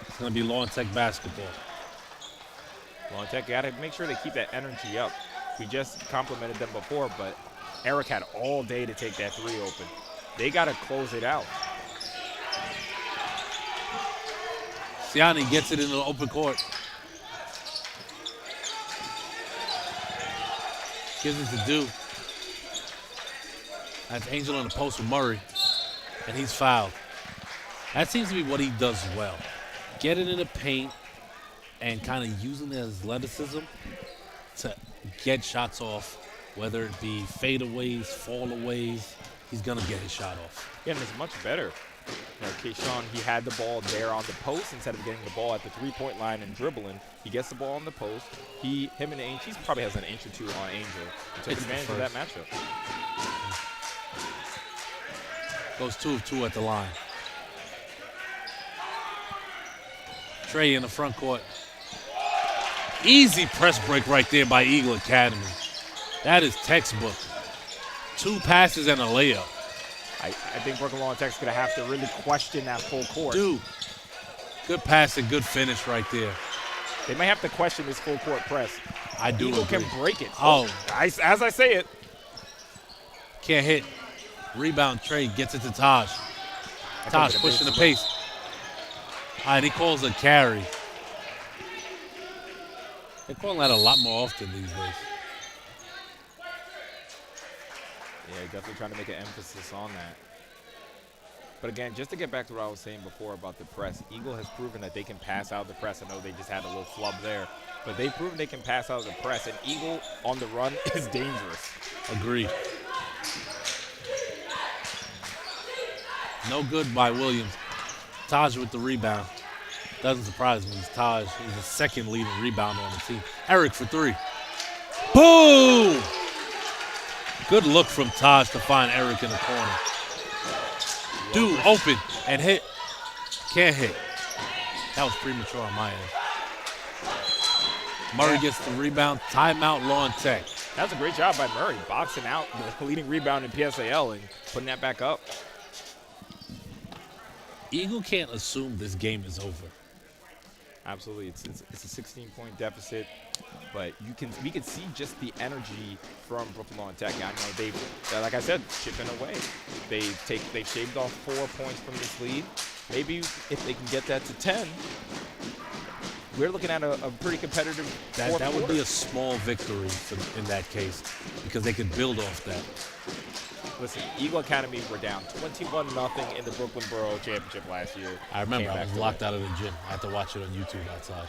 Speaker 2: It's going to be Lawn Tech basketball.
Speaker 1: Lawn Tech got to make sure they keep that energy up. We just complimented them before, but Eric had all day to take that three open. They got to close it out.
Speaker 2: Siani gets it in the open court. Gives it to Duke. That's Angel in the post with Murray. And he's fouled. That seems to be what he does well. Get it in the paint and kind of using his athleticism to get shots off, whether it be fadeaways, fallaways. He's going to get his shot off.
Speaker 1: Yeah, and it's much better. You know, Keyshawn, he had the ball there on the post instead of getting the ball at the three-point line and dribbling. He gets the ball on the post. Him and Angel, he probably has an inch or two on Angel. He took advantage of that matchup.
Speaker 2: Goes 2 of 2 at the line. Trey in the front court. Easy press break right there by Eagle Academy. That is textbook. 2 passes and a layup.
Speaker 1: I think Brooklyn Law and Tech's going to have to really question that full court.
Speaker 2: Dude, good pass and good finish right there.
Speaker 1: They might have to question this full court press.
Speaker 2: I do
Speaker 1: Eagle
Speaker 2: agree.
Speaker 1: can break it.
Speaker 2: Oh.
Speaker 1: As I say it.
Speaker 2: Can't hit. Rebound, Trey gets it to Taj. Taj pushing the pace. All right, he calls a carry. They're calling that a lot more often these days.
Speaker 1: Yeah, definitely trying to make an emphasis on that. But again, just to get back to what I was saying before about the press, Eagle has proven that they can pass out the press. I know they just had a little flub there, but they've proven they can pass out the press, and Eagle on the run is dangerous.
Speaker 2: Agreed. No good by Williams. Taj with the rebound. Doesn't surprise me. It's Taj. He's the second leading rebounder on the team. Eric for 3. Boom! Good look from Taj to find Eric in the corner. Dude, open and hit. Can't hit. That was premature on my end. Murray gets the rebound. Timeout, Law and Tech.
Speaker 1: That's a great job by Murray, boxing out the leading rebound in PSAL and putting that back up.
Speaker 2: Eagle can't assume this game is over.
Speaker 1: Absolutely, it's a 16-point deficit, but we can see just the energy from Brooklyn Law and Tech. I know they've, like I said, chipping away. They've shaved off 4 points from this lead. Maybe if they can get that to 10, we're looking at a pretty competitive.
Speaker 2: That would be a small victory in that case, because they could build off that.
Speaker 1: Listen, Eagle Academy were down 21-0 in the Brooklyn Borough Championship last year.
Speaker 2: I remember I was locked out of the gym. I had to watch it on YouTube outside.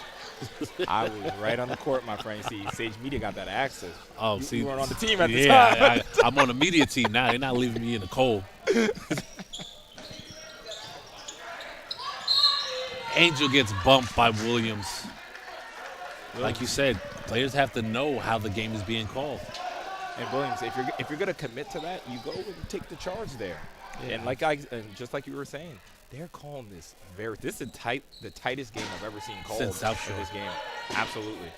Speaker 1: I was right on the court, my friend. See, Sage Media got that access.
Speaker 2: Oh,
Speaker 1: you weren't on the team at the time.
Speaker 2: Yeah, I'm on the media team now. They're not leaving me in the cold. Angel gets bumped by Williams. Like you said, players have to know how the game is being called.
Speaker 1: And Williams, if you're going to commit to that, you go and take the charge there. Yeah. And just like you were saying, they're calling this this is the tightest game I've ever seen called
Speaker 2: since South Shore.
Speaker 1: In this game. Absolutely.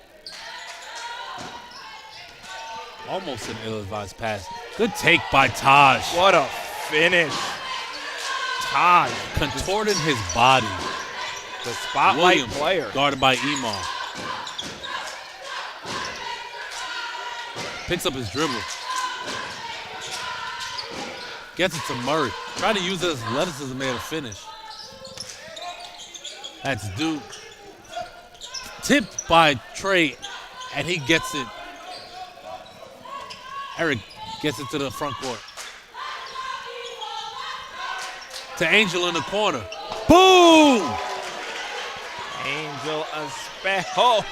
Speaker 2: Almost an ill-advised pass. Good take by Taj.
Speaker 1: What a finish. Taj
Speaker 2: contorting his body.
Speaker 1: The spotlight
Speaker 2: Williams,
Speaker 1: player.
Speaker 2: Guarded by Emar. Picks up his dribble. Gets it to Murray. Trying to use his athleticism there to finish. That's Duke. Tipped by Trey, and he gets it. Eric gets it to the front court. To Angel in the corner. Boom!
Speaker 1: Angel Espejo.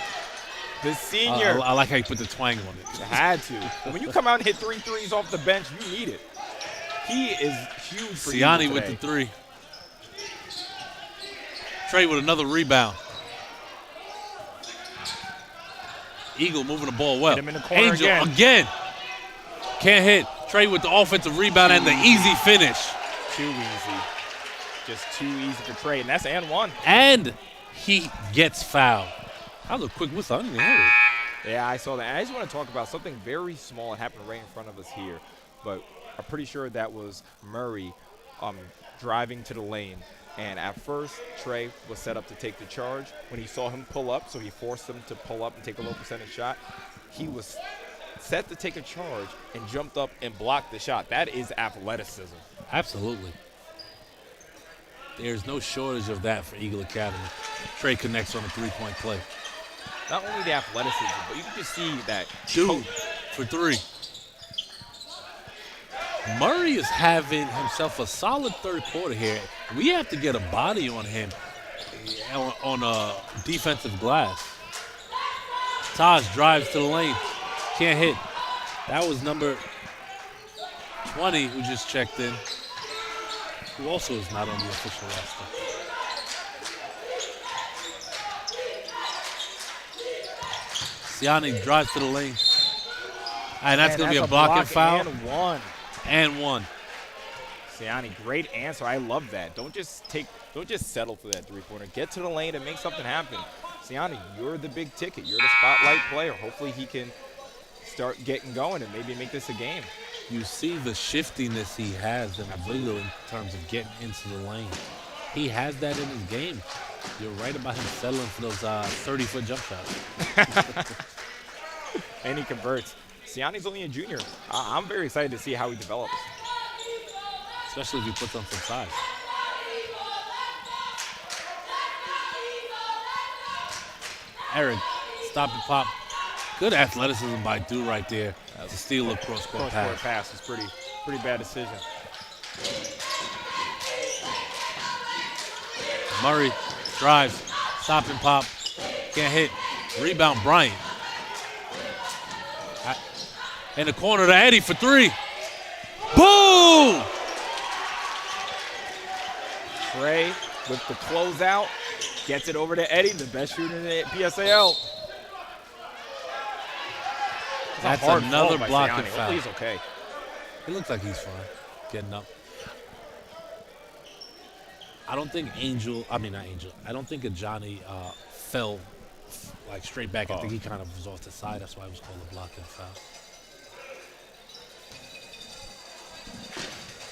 Speaker 1: The senior.
Speaker 2: I like how you put the twang on it.
Speaker 1: You had to. When you come out and hit 3 threes off the bench, you need it. He is huge for
Speaker 2: Siani with the 3. Trey with another rebound. Eagle moving the ball well.
Speaker 1: Hit him in the corner
Speaker 2: Angel again. Can't hit. Trey with the offensive rebound and the easy finish.
Speaker 1: Too easy. Just too easy for Trey, and that's and 1.
Speaker 2: And he gets fouled. That was a quick whistle. I didn't even hear it.
Speaker 1: Yeah, I saw that. And I just want to talk about something very small that happened right in front of us here. But I'm pretty sure that was Murray driving to the lane. And at first, Trey was set up to take the charge. When he saw him pull up, so he forced him to pull up and take a low percentage shot, he was set to take a charge and jumped up and blocked the shot. That is athleticism.
Speaker 2: Absolutely. There's no shortage of that for Eagle Academy. Trey connects on a three-point play.
Speaker 1: Not only the athleticism, but you can just see that.
Speaker 2: Dude, for three. Murray is having himself a solid third quarter here. We have to get a body on him on a defensive glass. Taj drives to the lane. Can't hit. That was number 20 who just checked in, who also is not on the official roster. Siani drives to the lane. And that's going to be a blocking foul.
Speaker 1: And one.
Speaker 2: And one.
Speaker 1: Siani, great answer. I love that. Don't just settle for that three-pointer. Get to the lane and make something happen. Siani, you're the big ticket. You're the spotlight player. Hopefully he can start getting going and maybe make this a game.
Speaker 2: You see the shiftiness he has in Vito in terms of getting into the lane. He has that in his game. You're right about him settling for those 30-foot jump shots.
Speaker 1: And he converts. Siani's only a junior. I'm very excited to see how he develops.
Speaker 2: Especially if he puts on some size. Eric, stop and pop. Good athleticism by Du right there to steal a cross-court pass.
Speaker 1: Cross-court pass is pretty bad decision.
Speaker 2: Murray drives, stop and pop, can't hit. Rebound, Bryant. In the corner to Eddie for three. Boom!
Speaker 1: Trey with the closeout, gets it over to Eddie, the best shooter in the PSAL.
Speaker 2: That's another blocking foul.
Speaker 1: Hopefully he's okay.
Speaker 2: It looks like he's fine, getting up. I don't think I don't think Johnny fell like straight back. I think he kind of was off the side. That's why it was called a blocking foul.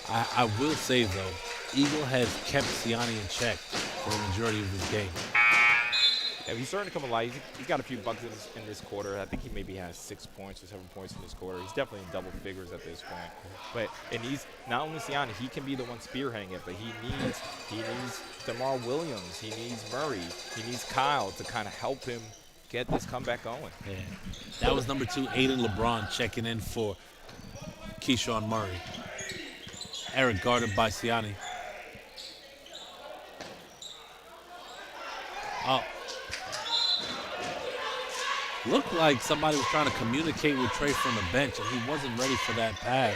Speaker 2: I will say, though, Eagle has kept Siani in check for the majority of this game.
Speaker 1: Yeah, he's starting to come alive. He's got a few buckets in this quarter. I think he maybe has 6 points or 7 points in this quarter. He's definitely in double figures at this point. And he's not only Siani, he can be the one spearheading it, but he needs DeMar Williams, he needs Murray, he needs Kyle to kind of help him get this comeback going.
Speaker 2: Yeah. That was number 2, Aiden LeBron, checking in for Keyshawn Murray. Eric guarded by Siani. Looked like somebody was trying to communicate with Trey from the bench, and he wasn't ready for that pass.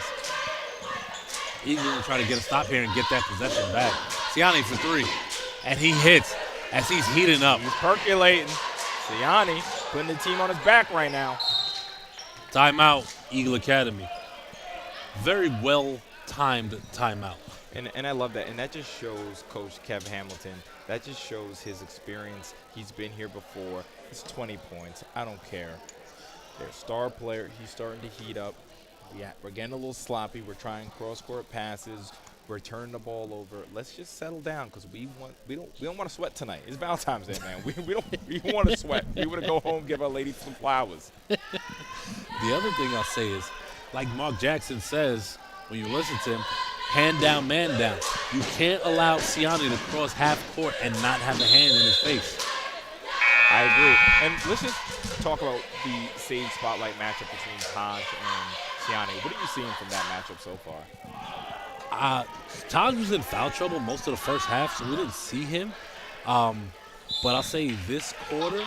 Speaker 2: Eagle will try to get a stop here and get that possession back. Siani for three, and he hits as he's heating up.
Speaker 1: He's percolating. Siani putting the team on his back right now.
Speaker 2: Timeout, Eagle Academy. Very well-timed timeout.
Speaker 1: And I love that. And that just shows Coach Kev Hamilton. That just shows his experience. He's been here before. It's 20 points. I don't care. Their star player, he's starting to heat up. Yeah, we're getting a little sloppy. We're trying cross-court passes. We're turning the ball over. Let's just settle down because we don't want to sweat tonight. It's Valentine's Day, man. We don't want to sweat. We want to go home, give our lady some flowers.
Speaker 2: The other thing I'll say is, like Mark Jackson says, when you listen to him, hand down, man down. You can't allow Siani to cross half court and not have a hand in his face.
Speaker 1: I agree. And let's just talk about the Sage Spotlight matchup between Taj and Siani. What are you seeing from that matchup so far?
Speaker 2: Taj was in foul trouble most of the first half, so we didn't see him. But I'll say this quarter,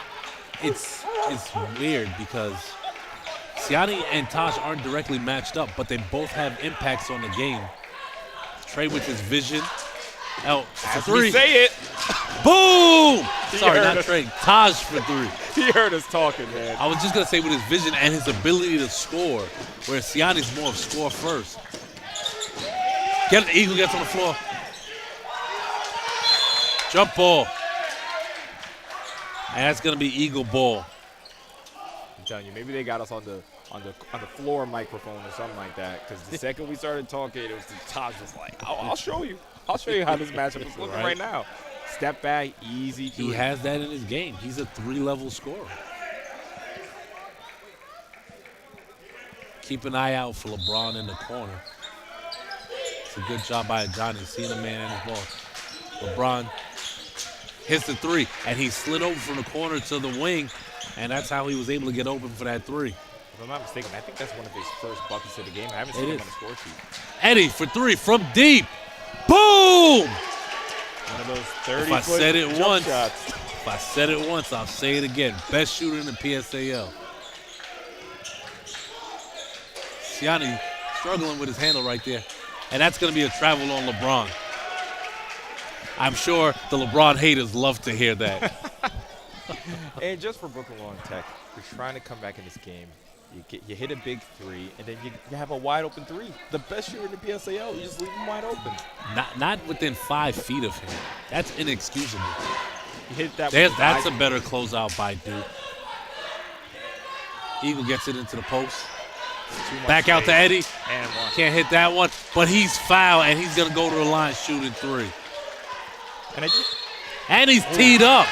Speaker 2: it's weird because Siani and Taj aren't directly matched up, but they both have impacts on the game. Trey with his vision.
Speaker 1: As
Speaker 2: for three.
Speaker 1: We say it.
Speaker 2: Boom! Sorry, not Trey. Taj for three.
Speaker 1: He heard us talking, man.
Speaker 2: I was just going to say with his vision and his ability to score, where Siani's more of score first. Get the Eagle gets on the floor. Jump ball. And that's going to be Eagle ball.
Speaker 1: I'm telling you, maybe they got us on the floor microphone or something like that. Because the second we started talking, it was Taj was like, I'll show you. I'll show you how this matchup is looking right now. Step back, easy.
Speaker 2: He has that in his game. He's a 3-level scorer. keep an eye out for LeBron in the corner. It's a good job by Johnny, seeing the man in his ball. LeBron hits the three, and he slid over from the corner to the wing, and that's how he was able to get open for that three.
Speaker 1: If I'm not mistaken, I think that's one of his first buckets of the game. I haven't seen him on the score sheet.
Speaker 2: Eddie for three from deep. Boom!
Speaker 1: One of those 30-foot
Speaker 2: If I said it once,
Speaker 1: shots.
Speaker 2: if I said it once, I'll say it again. Best shooter in the PSAL. Siani struggling with his handle right there. And that's going to be a travel on LeBron. I'm sure the LeBron haters love to hear that.
Speaker 1: And just for Brooklyn Law and Tech, you're trying to come back in this game. You hit a big three, and then you have a wide open three. The best shooter in the PSAL, you just leave him wide open.
Speaker 2: Not within 5 feet of him. That's inexcusable.
Speaker 1: You hit that.
Speaker 2: That's a better closeout by Duke. Eagle gets it into the post. Back out to Eddie.
Speaker 1: And one.
Speaker 2: Can't hit that one, but he's fouled, and he's going to go to the line shooting three. And he's teed up.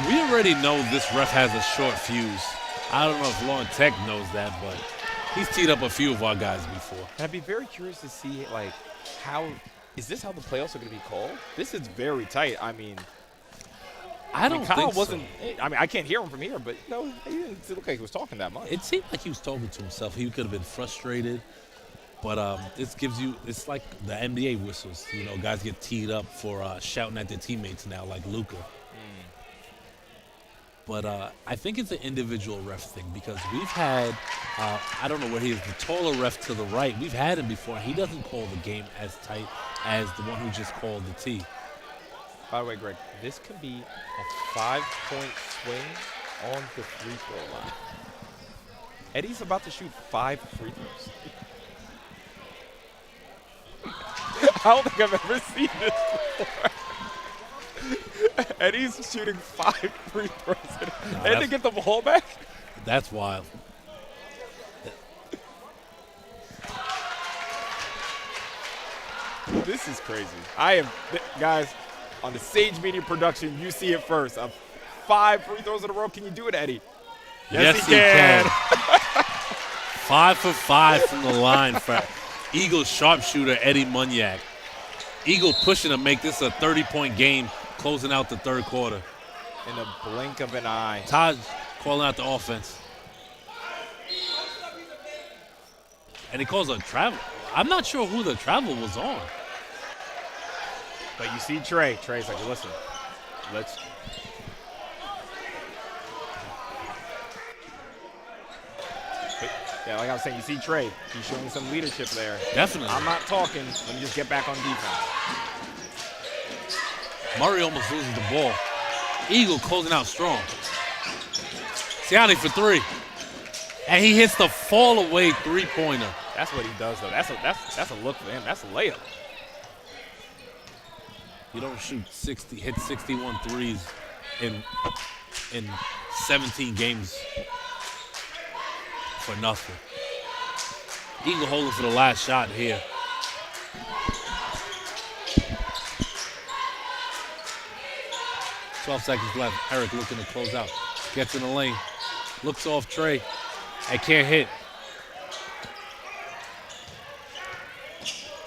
Speaker 2: We already know this ref has a short fuse. I don't know if Law and Tech knows that, but he's teed up a few of our guys before.
Speaker 1: And I'd be very curious to see, like, is this how the playoffs are going to be called? This is very tight. I mean, Kyle wasn't.
Speaker 2: So.
Speaker 1: I mean, I can't hear him from here, but no, he didn't look like he was talking that much.
Speaker 2: It seemed like he was talking to himself. He could have been frustrated, but this gives you. It's like the NBA whistles. You know, guys get teed up for shouting at their teammates now, like Luka. But I think it's an individual ref thing because we've had, I don't know where he is, the taller ref to the right. We've had him before. He doesn't call the game as tight as the one who just called the T.
Speaker 1: By the way, Greg, this could be a 5-point swing on the free throw line. Eddie's about to shoot 5 free throws. I don't think I've ever seen this before. Eddie's shooting 5 free throws and to get the ball back.
Speaker 2: That's wild.
Speaker 1: This is crazy. Guys, on the Sage Media production, you see it first. 5 free throws in a row. Can you do it, Eddie?
Speaker 2: Yes, he can. 5 for 5 from the line for Eagles sharpshooter Eddie Munyak. Eagle pushing to make this a 30-point game, closing out the third quarter.
Speaker 1: In the blink of an eye.
Speaker 2: Taj calling out the offense. And he calls a travel. I'm not sure who the travel was on.
Speaker 1: But you see Trey. Trey's like, listen, let's. Yeah, like I was saying, you see Trey. He's showing some leadership there.
Speaker 2: Definitely.
Speaker 1: I'm not talking. Let me just get back on defense.
Speaker 2: Murray almost loses the ball. Eagle closing out strong. Siani for 3. And he hits the fall-away three-pointer.
Speaker 1: That's what he does, though. That's a look for him. That's a layup.
Speaker 2: You don't hit 61 threes in 17 games for nothing. Eagle holding for the last shot here. "12 seconds left. Eric looking to close out. Gets in the lane. Looks off Trey. And can't hit.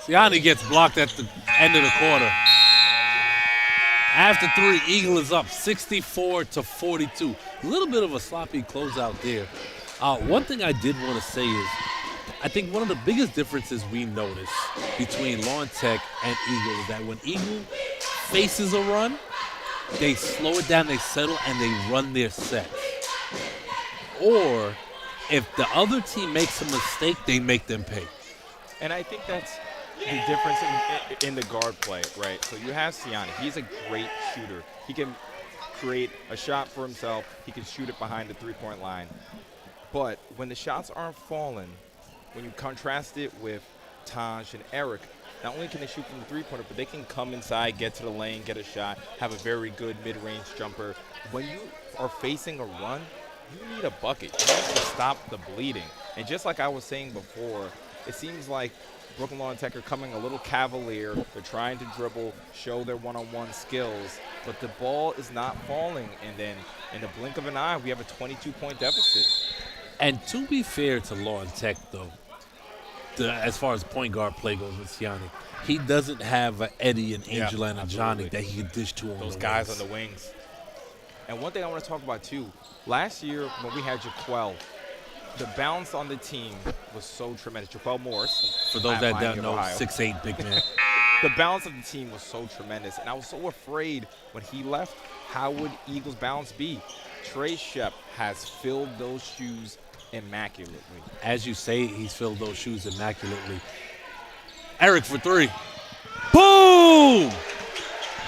Speaker 2: Siani gets blocked at the end of the quarter. After 3, Eagle is up 64-42. A little bit of a sloppy closeout there. One thing I did want to say is I think one of the biggest differences we notice between Law and Tech and Eagle is that when Eagle faces a run, they slow it down, they settle, and they run their sets. Or if the other team makes a mistake, they make them pay.
Speaker 1: And I think that's the difference in the guard play, right? So you have Siani. He's a great shooter. He can create a shot for himself. He can shoot it behind the three-point line. But when the shots aren't falling, when you contrast it with Taj and Eric, not only can they shoot from the three-pointer, but they can come inside, get to the lane, get a shot, have a very good mid-range jumper. When you are facing a run, you need a bucket. You need to stop the bleeding. And just like I was saying before, it seems like Brooklyn Law and Tech are coming a little cavalier. They're trying to dribble, show their one-on-one skills, but the ball is not falling. And then in the blink of an eye, we have a 22-point deficit.
Speaker 2: And to be fair to Law and Tech, though, as far as point guard play goes with Siani, he doesn't have an Eddie and Angel and a Johnny that he can dish to on
Speaker 1: those
Speaker 2: the
Speaker 1: guys
Speaker 2: wings.
Speaker 1: on the wings. And one thing I want to talk about, too, last year when we had Jaquel, the balance on the team was so tremendous. Jaquel Morris.
Speaker 2: For those that don't know,
Speaker 1: Ohio.
Speaker 2: 6'8", big man.
Speaker 1: The balance of the team was so tremendous, and I was so afraid when he left, how would Eagles' balance be? Trey Shep has filled those shoes immaculately.
Speaker 2: As you say, he's filled those shoes immaculately. Eric for three. Boom!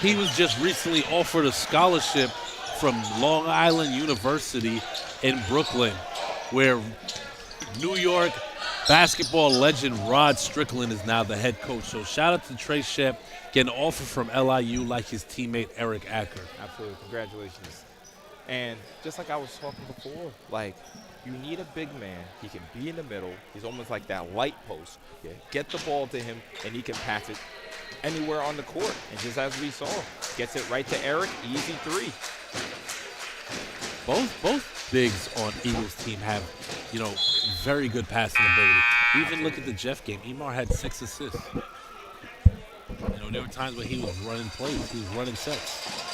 Speaker 2: He was just recently offered a scholarship from Long Island University in Brooklyn, where New York basketball legend Rod Strickland is now the head coach. So shout out to Trey Shep, getting an offer from LIU like his teammate Eric Acker.
Speaker 1: Absolutely. Congratulations. And just like I was talking before, like, you need a big man. He can be in the middle. He's almost like that light post. Yeah, get the ball to him, and he can pass it anywhere on the court. And just as we saw, gets it right to Eric, easy three.
Speaker 2: Both bigs on Eagles team have, very good passing ability. Even look at the Jeff game. Emar had 6 assists. There were times when he was running plays. He was running sets.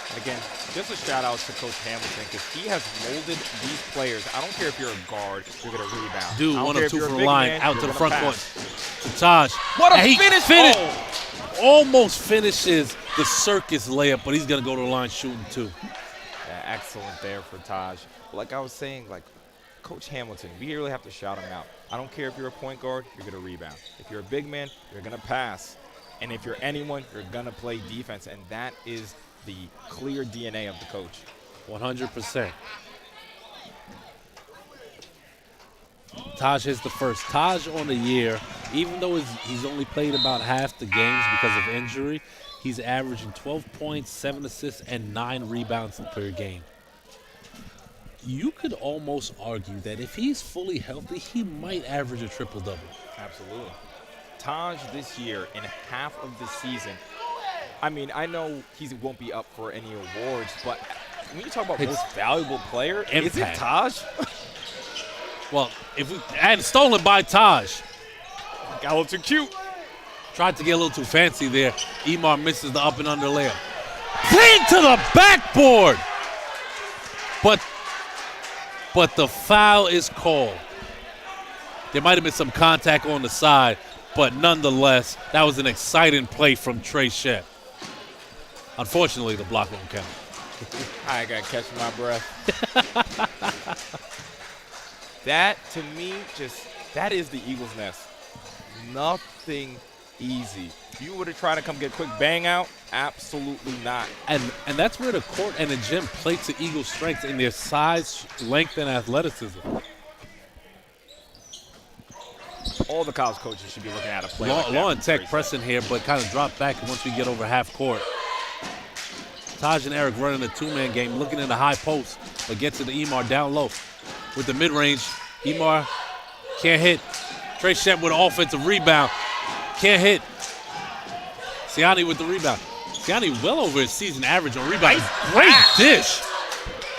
Speaker 1: And again, just a shout out to Coach Hamilton because he has molded these players. I don't care if you're a guard, you're going to rebound.
Speaker 2: Dude, 1 of 2 from the line,
Speaker 1: man,
Speaker 2: out to the front court.
Speaker 1: pass.
Speaker 2: To Taj.
Speaker 1: What a
Speaker 2: And he
Speaker 1: finish!
Speaker 2: Almost finishes the circus layup, but he's going to go to the line shooting too.
Speaker 1: Yeah, excellent there for Taj. Like I was saying, like, Coach Hamilton, we really have to shout him out. I don't care if you're a point guard, you're going to rebound. If you're a big man, you're going to pass. And if you're anyone, you're going to play defense. And that is the clear DNA of the coach.
Speaker 2: 100%. Taj hits the first. Taj on the year, even though he's only played about half the games because of injury, he's averaging 12 points, 7 assists, and 9 rebounds per game. You could almost argue that if he's fully healthy, he might average a triple-double.
Speaker 1: Absolutely. Taj this year in half of the season, I mean, I know he won't be up for any awards, but when you talk about most valuable player, is it Taj?
Speaker 2: Well, and stolen by Taj.
Speaker 1: Got a little too cute.
Speaker 2: Tried to get a little too fancy there. Emar misses the up and under layup. Clean to the backboard. But the foul is called. There might have been some contact on the side, but nonetheless, that was an exciting play from Trey Shep. Unfortunately, the block won't count.
Speaker 1: I got to catch my breath. That, to me, that is the Eagles' nest. Nothing easy. You would have tried to come get a quick bang out? Absolutely not.
Speaker 2: And that's where the court and the gym play to Eagles' strengths in their size, length, and athleticism.
Speaker 1: All the college coaches should be looking at a play
Speaker 2: Law and Tech pressing here, but kind of drop back once we get over half court. Taj and Eric running a two-man game, looking in the high post, but gets it to Emar down low. With the mid-range, Emar can't hit. Trey Shep with an offensive rebound. Can't hit. Siani with the rebound. Siani well over his season average on rebound. Great dish.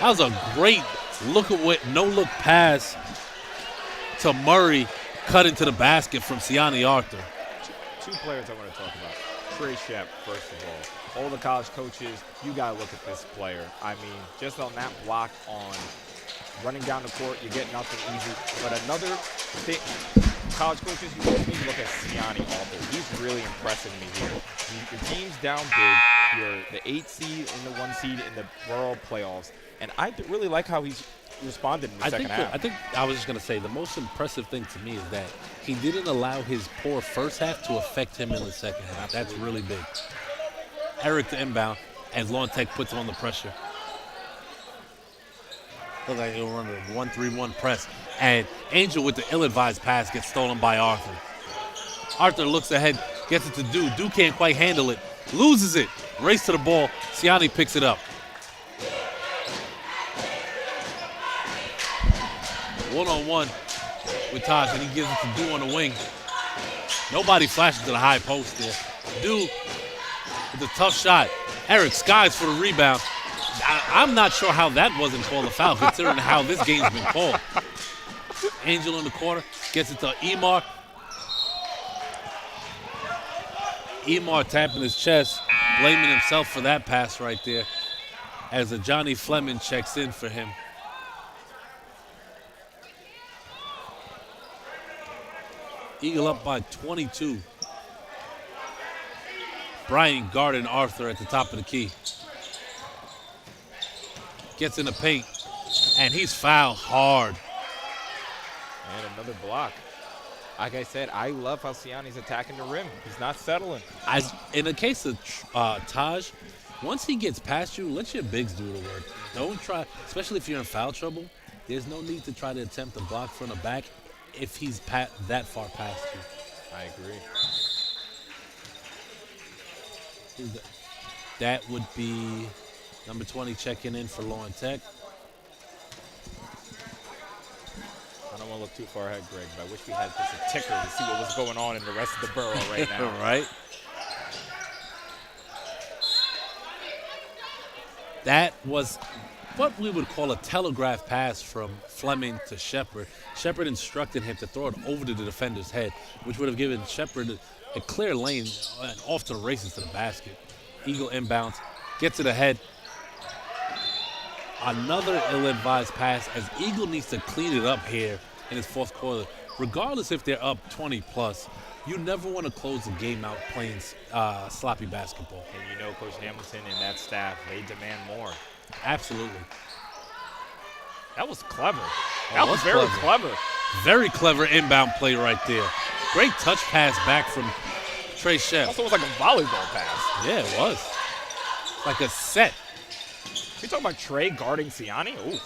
Speaker 2: That was a great no-look pass to Murray, cut into the basket from Siani Arthur.
Speaker 1: Two players I want to talk about. Trey Shep, first of all. All the college coaches, you got to look at this player. I mean, just on that block on running down the court, you get nothing easy. But another thing, college coaches, you need to look at Siani Arthur. He's really impressing me here. Your team's down big. You're the 8th seed and the 1 seed in the Borough Playoffs. And I really like how he's responded in the second half.
Speaker 2: I was just going to say, the most impressive thing to me is that he didn't allow his poor first half to affect him in the second half. That's really big. Eric to inbound as Law and Tech puts on the pressure. Looks like he'll run a 1-3-1 press. And Angel with the ill-advised pass gets stolen by Arthur. Arthur looks ahead, gets it to Dude. Dude can't quite handle it. Loses it. Race to the ball. Siani picks it up. One-on-one with Taj, and he gives it to Dude on the wing. Nobody flashes to the high post there. Dude with a tough shot. Eric skies for the rebound. I'm not sure how that wasn't called a foul, considering how this game's been called. Angel in the corner. Gets it to Emar. Emar tapping his chest, blaming himself for that pass right there as a Johnny Fleming checks in for him. Eagle up by 22. Brian guarding Arthur at the top of the key. Gets in the paint, and he's fouled hard.
Speaker 1: And another block. Like I said, I love how Siani's attacking the rim. He's not settling.
Speaker 2: In the case of Taj, once he gets past you, let your bigs do the work. Don't try, especially if you're in foul trouble, there's no need to try to attempt a block from the back if he's that far past you.
Speaker 1: I agree.
Speaker 2: That would be number 20 checking in for Lauren Tech.
Speaker 1: I don't want to look too far ahead, Greg, but I wish we had just a ticker to see what was going on in the rest of the borough right now.
Speaker 2: Right? That was what we would call a telegraph pass from Fleming to Shepard. Shepard instructed him to throw it over to the defender's head, which would have given Shepard a clear lane and off to the races to the basket. Eagle inbounds, gets to the head. Another ill-advised pass as Eagle needs to clean it up here in his fourth quarter. Regardless if they're up 20+, you never want to close the game out playing sloppy basketball.
Speaker 1: And you know Coach Hamilton and that staff, they demand more.
Speaker 2: Absolutely.
Speaker 1: That was clever. That was very clever.
Speaker 2: Very clever inbound play right there. Great touch pass back from Trey Sheff.
Speaker 1: Also was like a volleyball pass.
Speaker 2: Yeah, it was. Like a set.
Speaker 1: You talking about Trey guarding Siani? Ooh.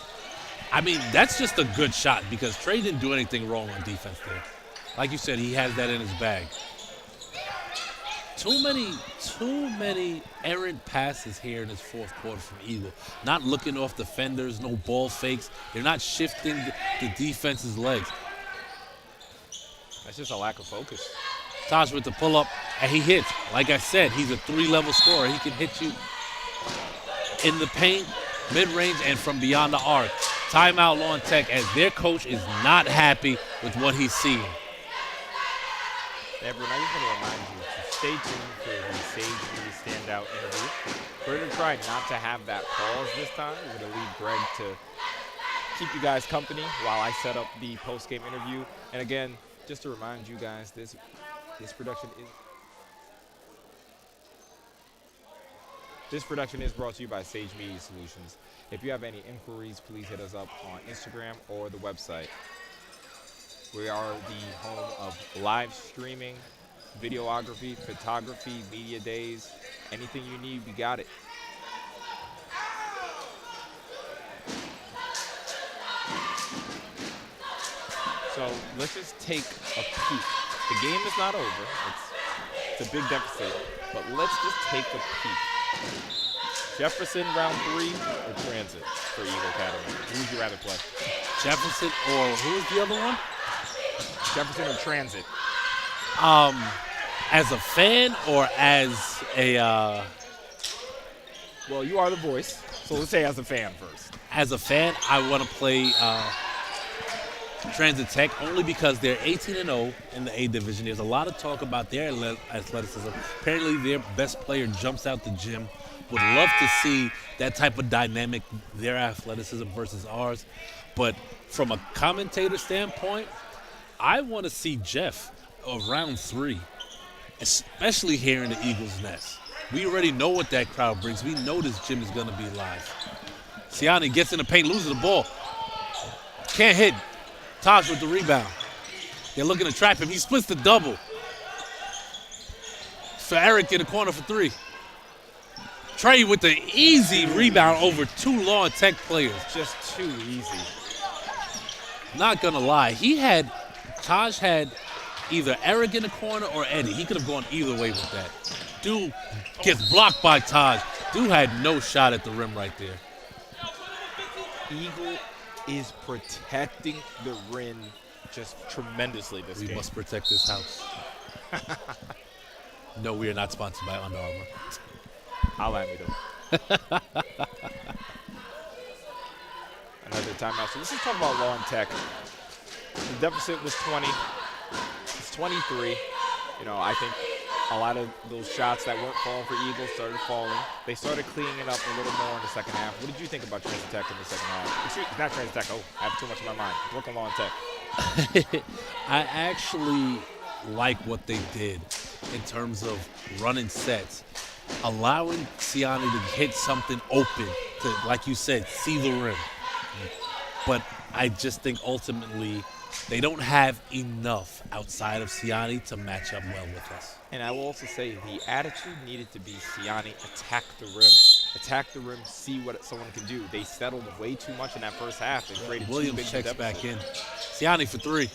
Speaker 2: I mean, that's just a good shot because Trey didn't do anything wrong on defense there. Like you said, he has that in his bag. Too many errant passes here in this fourth quarter from Eagle. Not looking off defenders, no ball fakes. They're not shifting the defense's legs.
Speaker 1: That's just a lack of focus.
Speaker 2: Taj with the pull-up, and he hits. Like I said, he's a 3-level scorer. He can hit you in the paint, mid-range, and from beyond the arc. Timeout Lawn Tech as their coach is not happy with what he's seeing.
Speaker 1: Everyone, I just want to remind you to stay tuned for the Sage Media Standout interview. We're going to try not to have that pause this time. We're going to leave Greg to keep you guys company while I set up the post-game interview. And again, just to remind you guys, this production is brought to you by Sage Media Solutions. If you have any inquiries, please hit us up on Instagram or the website. We are the home of live streaming, videography, photography, media days. Anything you need, we got it. So let's just take a peek. The game is not over. It's a big deficit, but let's just take a peek. Jefferson round 3 or Transit for Eagle Academy? Who would you rather play?
Speaker 2: Jefferson or who is the other one?
Speaker 1: Jefferson or Transit?
Speaker 2: As a fan or as a...
Speaker 1: Well, you are the voice, so let's say as a fan first.
Speaker 2: As a fan, I want to play Transit Tech only because they're 18-0 in the A division. There's a lot of talk about their athleticism. Apparently, their best player jumps out the gym. Would love to see that type of dynamic, their athleticism versus ours. But from a commentator standpoint, I want to see Jeff of round 3, especially here in the Eagles' nest. We already know what that crowd brings. We know this gym is going to be live. Siani gets in the paint, loses the ball. Can't hit. Taj with the rebound. They're looking to trap him. He splits the double. For Eric in the corner for 3. Trey with the easy rebound over 2 Law Tech players.
Speaker 1: Just too easy.
Speaker 2: Not going to lie. Taj had either Eric in the corner or Eddie. He could have gone either way with that. Dude gets blocked by Taj. Dude had no shot at the rim right there.
Speaker 1: Eagle is protecting the rim just tremendously this game.
Speaker 2: We must protect this house. No, we are not sponsored by Under Armour.
Speaker 1: I'll at me though. Another timeout. So let's just talk about Law and Tech. The deficit was 20. It's 23. You know, I think a lot of those shots that weren't falling for Eagles started falling. They started cleaning it up a little more in the second half. What did you think about Transit Tech in the second half? Excuse, not Transit Tech. Oh, I have too much in my mind. Brooklyn Law and Tech.
Speaker 2: I actually like what they did in terms of running sets, allowing Siani to hit something open to, like you said, see the rim. But I just think ultimately they don't have enough outside of Siani to match up well with us.
Speaker 1: And I will also say the attitude needed to be Siani attack the rim. Attack the rim, see what someone can do. They settled way too much in that first half. They created too
Speaker 2: Williams
Speaker 1: big
Speaker 2: checks
Speaker 1: deficit.
Speaker 2: back in. Siani for three.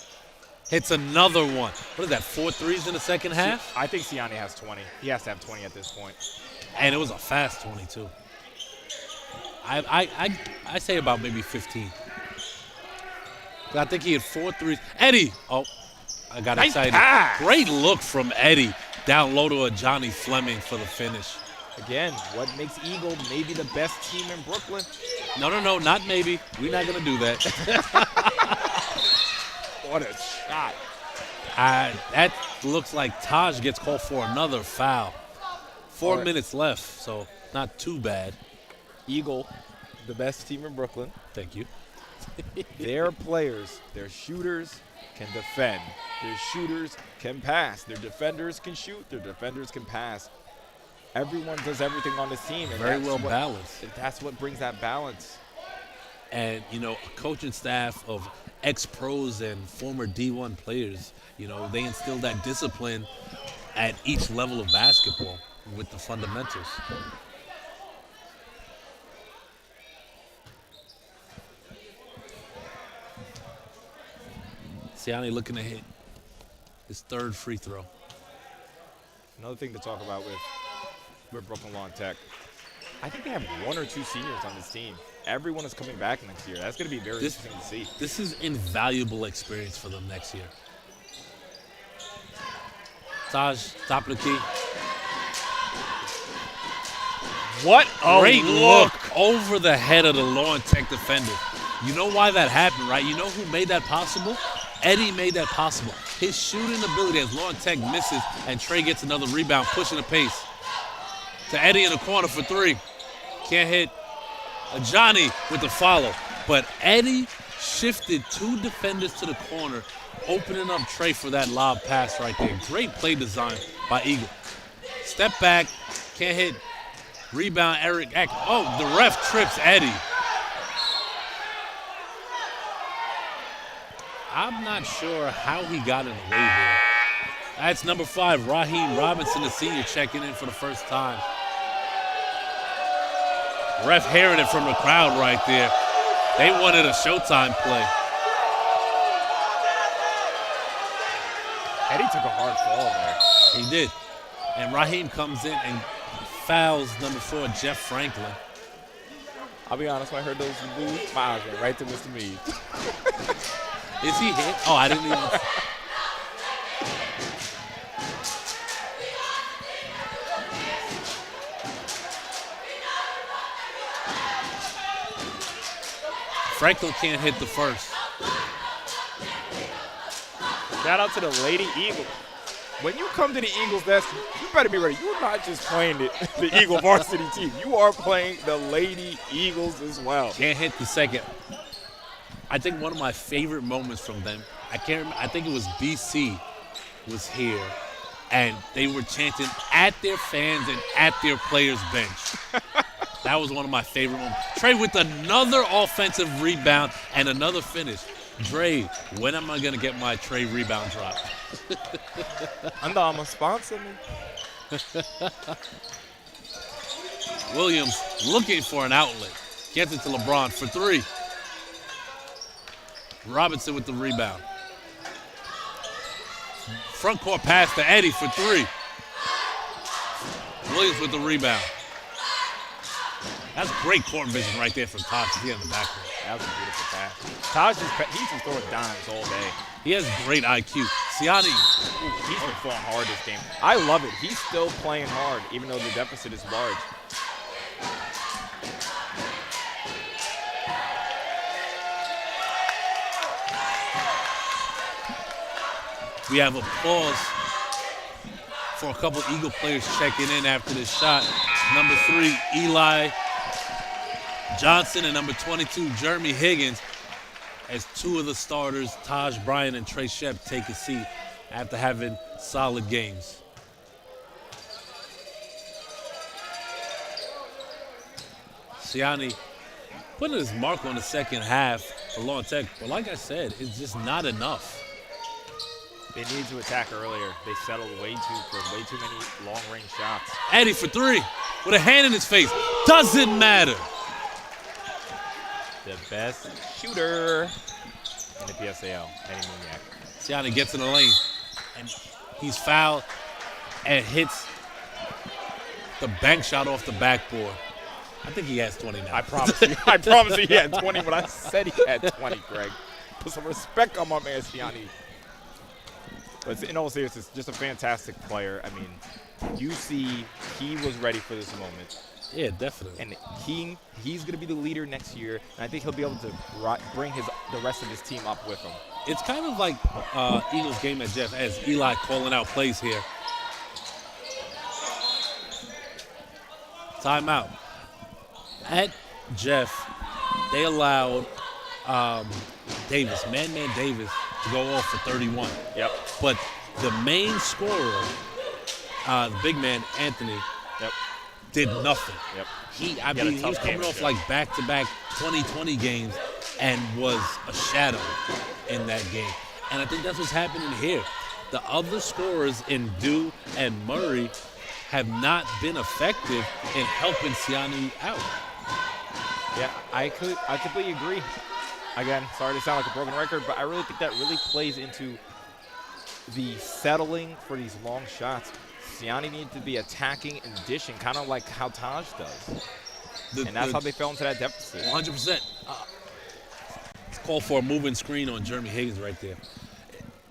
Speaker 2: Hits another one. What is that, 4 threes in the second half?
Speaker 1: I think Siani has 20. He has to have 20 at this point.
Speaker 2: And it was a fast 22. I say about maybe 15. I think he had 4 threes. Eddie! Oh, I got
Speaker 1: Nice
Speaker 2: excited.
Speaker 1: pass.
Speaker 2: Great look from Eddie down low to a Johnny Fleming for the finish.
Speaker 1: Again, what makes Eagle maybe the best team in Brooklyn?
Speaker 2: No, not maybe. We're not going to do that.
Speaker 1: What a shot.
Speaker 2: That looks like Taj gets called for another foul. 4
Speaker 1: All right.
Speaker 2: minutes left, so not too bad.
Speaker 1: Eagle, the best team in Brooklyn.
Speaker 2: Thank you.
Speaker 1: Their players, their shooters can defend. Their shooters can pass. Their defenders can shoot. Their defenders can pass. Everyone does everything on this team. And
Speaker 2: Very
Speaker 1: that's
Speaker 2: well
Speaker 1: what-
Speaker 2: balanced.
Speaker 1: That's what brings that balance.
Speaker 2: And, you know, a coaching staff of ex-pros and former D1 players, you know, they instill that discipline at each level of basketball with the fundamentals. Siani looking to hit his third free throw.
Speaker 1: Another thing to talk about with Brooklyn Law and Tech, I think they have 1 or 2 seniors on this team. Everyone is coming back next year. That's going to be very interesting to see.
Speaker 2: This is invaluable experience for them next year. Taj, top of the key.
Speaker 1: What a
Speaker 2: Great look over the head of the Law and Tech defender. You know why that happened, right? You know who made that possible? Eddie made that possible. His shooting ability as Law and Tech misses and Trey gets another rebound, pushing the pace. To Eddie in the corner for 3. Can't hit. Johnny with the follow. But Eddie shifted 2 defenders to the corner, opening up Trey for that lob pass right there. Great play design by Eagle. Step back, can't hit. Rebound, Eric Eck. Oh, the ref trips Eddie. I'm not sure how he got in the way there. That's number 5, Raheem Robinson, the senior, checking in for the first time. Ref hearing it from the crowd right there. They wanted a Showtime play.
Speaker 1: Eddie took a hard fall there.
Speaker 2: He did. And Raheem comes in and fouls number 4, Jeff Franklin.
Speaker 1: I'll be honest, when I heard those boos, my eyes went right to Mr. Meade.
Speaker 2: Is he hit? Oh, I didn't even. Franklin can't hit the first.
Speaker 1: Shout out to the Lady Eagles. When you come to the Eagles desk, you better be ready. You're not just playing the Eagle varsity team. You are playing the Lady Eagles as well.
Speaker 2: Can't hit the second. I think one of my favorite moments from them, I can't remember, I think it was BC was here, and they were chanting at their fans and at their players' bench. That was one of my favorite moments. Trey with another offensive rebound and another finish. Dre, when am I going to get my Trey rebound drop?
Speaker 1: Under Armour, sponsor me.
Speaker 2: Williams looking for an outlet. Gets it to LeBron for 3. Robinson with the rebound. Front court pass to Eddie for 3. Williams with the rebound. That's great court vision right there from Taj to get in the backcourt.
Speaker 1: That was a beautiful pass. Taj he's just throwing dimes all day.
Speaker 2: He has great IQ. Siani,
Speaker 1: He's been throwing hard this game. I love it. He's still playing hard, even though the deficit is large.
Speaker 2: We have applause for a couple Eagle players checking in after this shot. Number 3, Eli Johnson, and number 22, Jeremy Higgins, as 2 of the starters, Taj Bryant and Trey Shep, take a seat after having solid games. Siani putting his mark on the second half for Long Tech, but like I said, it's just not enough.
Speaker 1: They needed to attack earlier. They settled way too many long-range shots.
Speaker 2: Eddie for 3 with a hand in his face. Doesn't matter.
Speaker 1: The best shooter in the PSAL, Eddie Muniak.
Speaker 2: Siani gets in the lane, and he's fouled and hits the bank shot off the backboard. I think he has 20 now.
Speaker 1: I promise you he had 20 when I said he had 20, Greg. Put some respect on my man Siani. But in all seriousness, just a fantastic player. I mean, you see he was ready for this moment.
Speaker 2: Yeah, definitely.
Speaker 1: And he's going to be the leader next year, and I think he'll be able to bring the rest of his team up with him.
Speaker 2: It's kind of like Eagles game at Jeff, as Eli calling out plays here. Timeout. At Jeff, they allowed Davis, Man Davis, to go off for 31.
Speaker 1: Yep.
Speaker 2: But the main scorer, the big man, Anthony, did nothing.
Speaker 1: Yep.
Speaker 2: He was coming off like back-to-back 2020 games and was a shadow in that game. And I think that's what's happening here. The other scorers in Dew and Murray have not been effective in helping Siani out.
Speaker 1: Yeah, I completely agree. Again, sorry to sound like a broken record, but I really think that really plays into the settling for these long shots. Siani needs to be attacking and dishing, kind of like how Taj does. And that's how they fell into that deficit.
Speaker 2: 100%. It's called for a moving screen on Jeremy Higgins right there.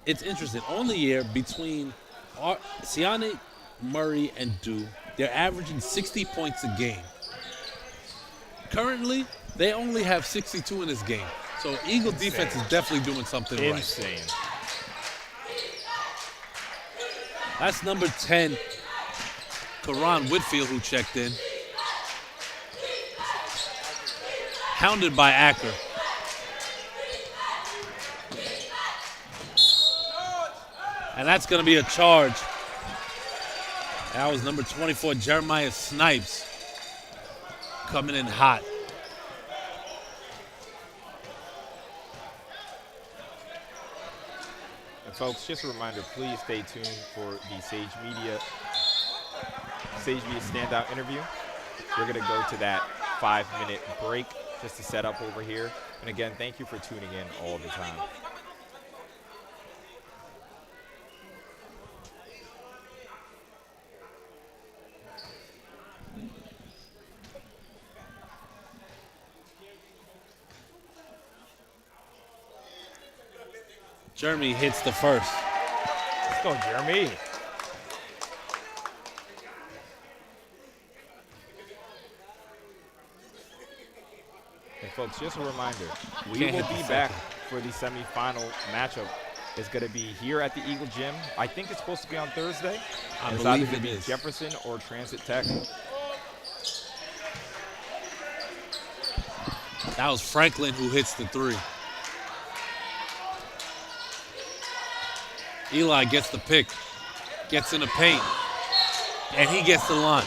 Speaker 2: It's interesting. On the year, between Siani, Murray, and Dew, they're averaging 60 points a game. Currently, they only have 62 in this game. So Eagle defense is definitely doing something right.
Speaker 1: Insane.
Speaker 2: That's number 10, Karan Whitfield, who checked in. Hounded by Acker. And that's going to be a charge. That was number 24, Jeremiah Snipes, coming in hot.
Speaker 1: And folks, just a reminder, please stay tuned for the Sage Media standout interview. We're going to go to that 5-minute break just to set up over here. And again, thank you for tuning in all the time.
Speaker 2: Jeremy hits the first.
Speaker 1: Let's go, Jeremy. And folks, just a reminder, we will be back for the semifinal matchup. It's going to be here at the Eagle Gym. I think it's supposed to be on Thursday.
Speaker 2: I
Speaker 1: it's
Speaker 2: believe
Speaker 1: either going to
Speaker 2: it
Speaker 1: be
Speaker 2: is.
Speaker 1: Jefferson or Transit Tech.
Speaker 2: That was Franklin who hits the 3. Eli gets the pick, gets in the paint, and he gets the line.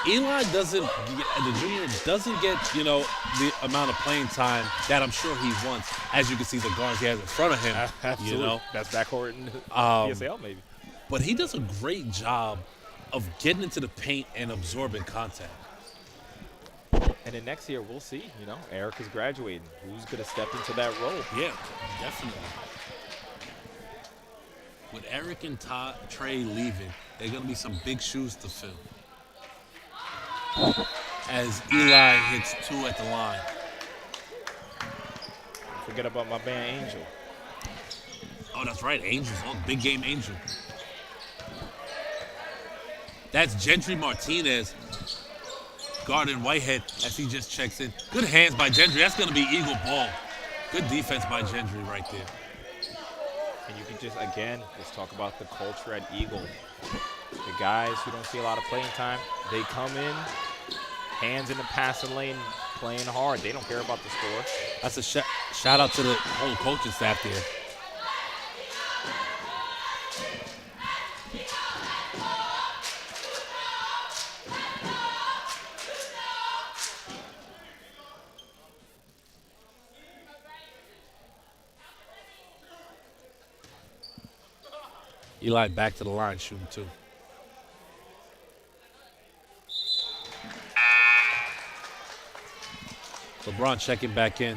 Speaker 2: Eli the junior doesn't get, the amount of playing time that I'm sure he wants. As you can see, the guards he has in front of him.
Speaker 1: Absolutely. That's backcourt in PSAL, maybe.
Speaker 2: But he does a great job of getting into the paint and absorbing contact.
Speaker 1: And then next year, we'll see. Eric is graduating. Who's going to step into that role?
Speaker 2: Yeah, definitely. With Eric and Trey leaving, there are going to be some big shoes to fill. As Eli hits 2 at the line.
Speaker 1: Forget about my man Angel.
Speaker 2: Oh, that's right, Angel's on. Big game Angel. That's Gentry Martinez guarding Whitehead as he just checks in. Good hands by Gentry. That's going to be Eagle ball. Good defense by Gentry right there.
Speaker 1: And you can just, again, let's talk about the culture at Eagle. The guys who don't see a lot of playing time, they come in, hands in the passing lane, playing hard. They don't care about the score.
Speaker 2: That's a shout out to the whole coaching staff there. Eli back to the line shooting too. LeBron checking back in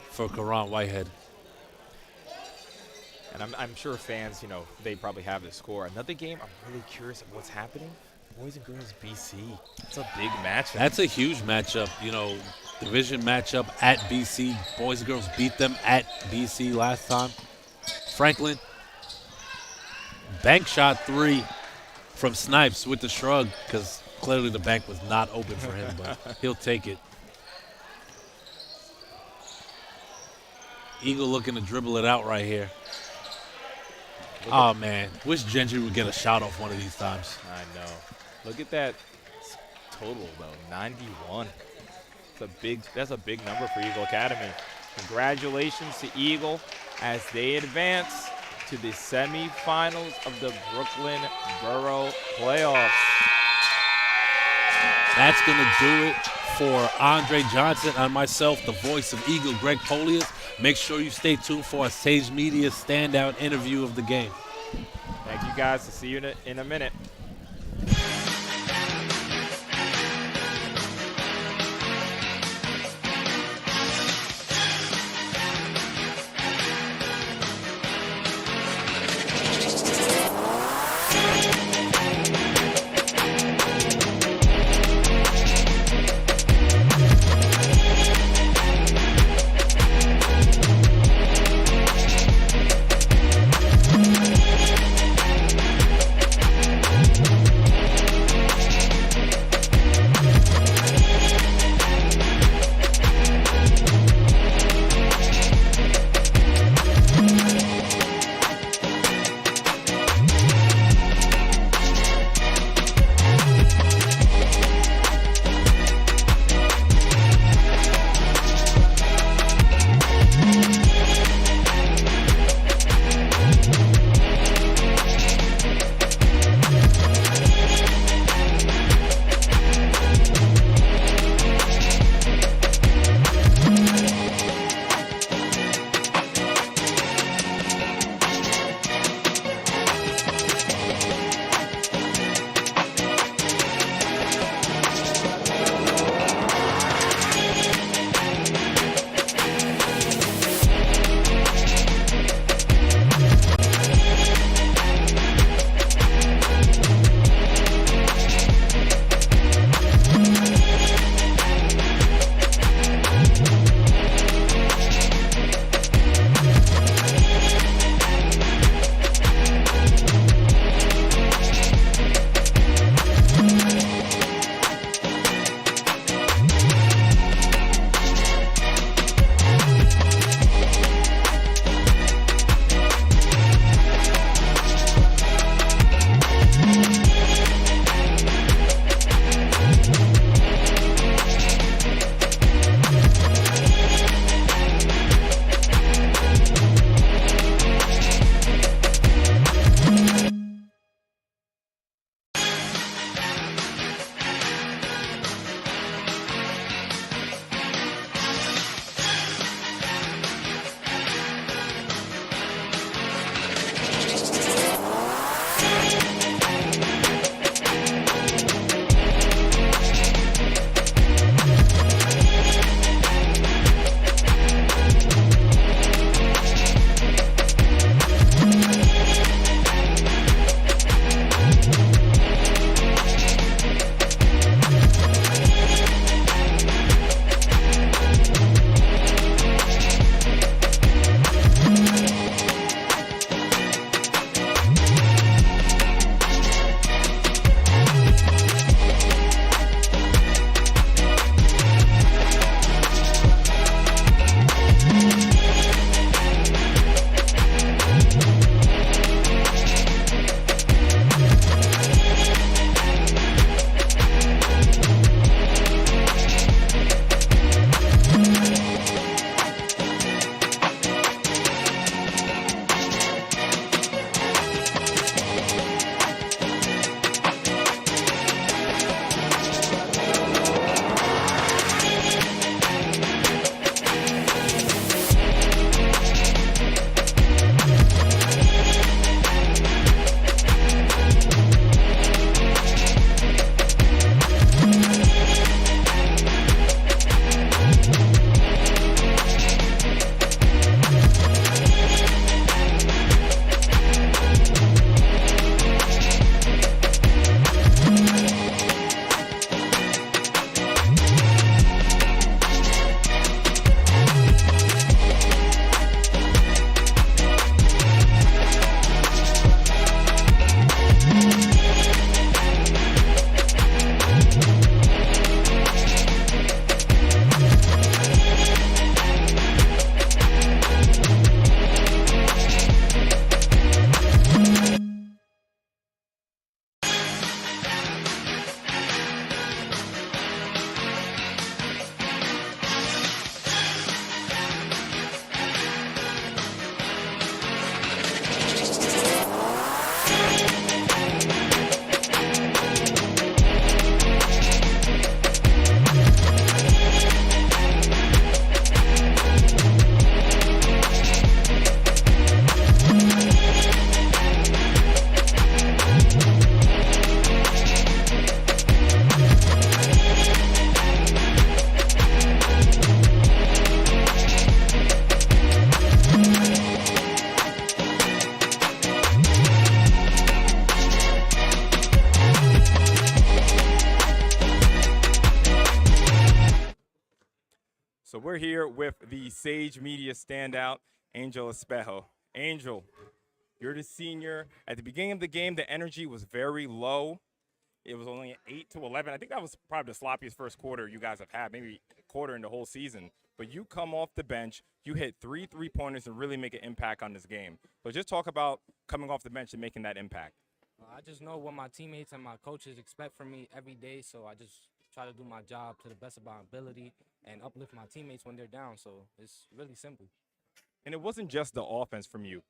Speaker 2: for Karan Whitehead.
Speaker 1: And I'm sure fans, you know, they probably have the score. Another game, I'm really curious of what's happening. Boys and girls BC. It's a big matchup.
Speaker 2: That's a huge matchup. You know, division matchup at BC. Boys and girls beat them at BC last time. Franklin, bank shot 3 from Snipes with the shrug because clearly the bank was not open for him, but he'll take it. Eagle looking to dribble it out right here. Oh, man. Wish Gentry would get a shot off one of these times.
Speaker 1: I know. Look at that total, though, 91. That's a big number for Eagle Academy. Congratulations to Eagle as they advance to the semifinals of the Brooklyn Borough Playoffs.
Speaker 2: That's going to do it for Andre Johnson and myself, the voice of Eagle, Greg Polius. Make sure you stay tuned for a Sage Media standout interview of the game.
Speaker 1: Thank you, guys. I'll see you in a minute. we're here with the Sage Media standout, Angel Espejo. Angel, you're the senior. At the beginning of the game, the energy was very low. It was only 8-11. I think that was probably the sloppiest first quarter you guys have had, maybe quarter in the whole season. But you come off the bench, you hit 3 3-pointers and really make an impact on this game. So just talk about coming off the bench and making that impact.
Speaker 4: I just know what my teammates and my coaches expect from me every day, so I just try to do my job to the best of my ability and uplift my teammates when they're down. So it's really simple.
Speaker 1: And it wasn't just the offense from you.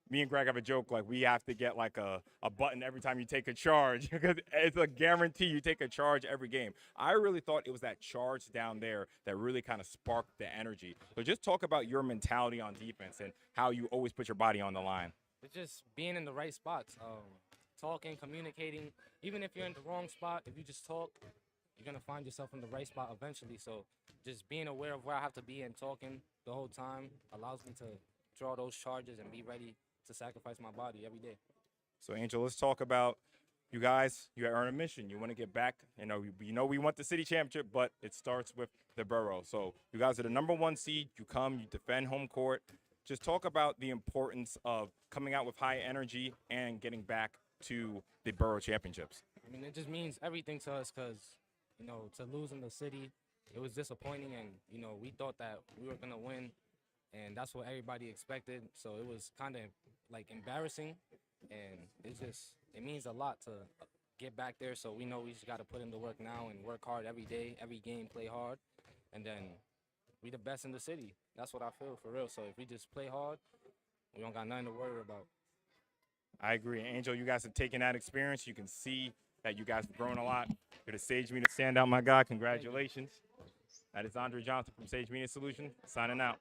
Speaker 1: Me and Greg have a joke, like we have to get like a button every time you take a charge because it's a guarantee you take a charge every game. I really thought it was that charge down there that really kind of sparked the energy. So just talk about your mentality on defense and how you always put your body on the line.
Speaker 4: It's just being in the right spots, talking, communicating. Even if you're in the wrong spot, if you just talk, you're going to find yourself in the right spot eventually. So just being aware of where I have to be and talking the whole time allows me to draw those charges and be ready to sacrifice my body every day.
Speaker 1: So, Angel, let's talk about you guys. You earn a mission. You want to get back. You know we want the city championship, but it starts with the borough. So you guys are the #1 seed. You come, you defend home court. Just talk about the importance of coming out with high energy and getting back to the borough championships.
Speaker 4: I mean, it just means everything to us because, to lose in the city, it was disappointing. And, we thought that we were going to win. And that's what everybody expected. So it was kind of like embarrassing. And it means a lot to get back there. So we know we just got to put in the work now and work hard every day, every game, play hard. And then we the best in the city. That's what I feel for real. So if we just play hard, we don't got nothing to worry about.
Speaker 1: I agree. Angel, you guys have taken that experience. You can see that you guys have grown a lot. You're the Sage Media standout, my guy. Congratulations. That is Andre Johnson from Sage Media Solutions signing out.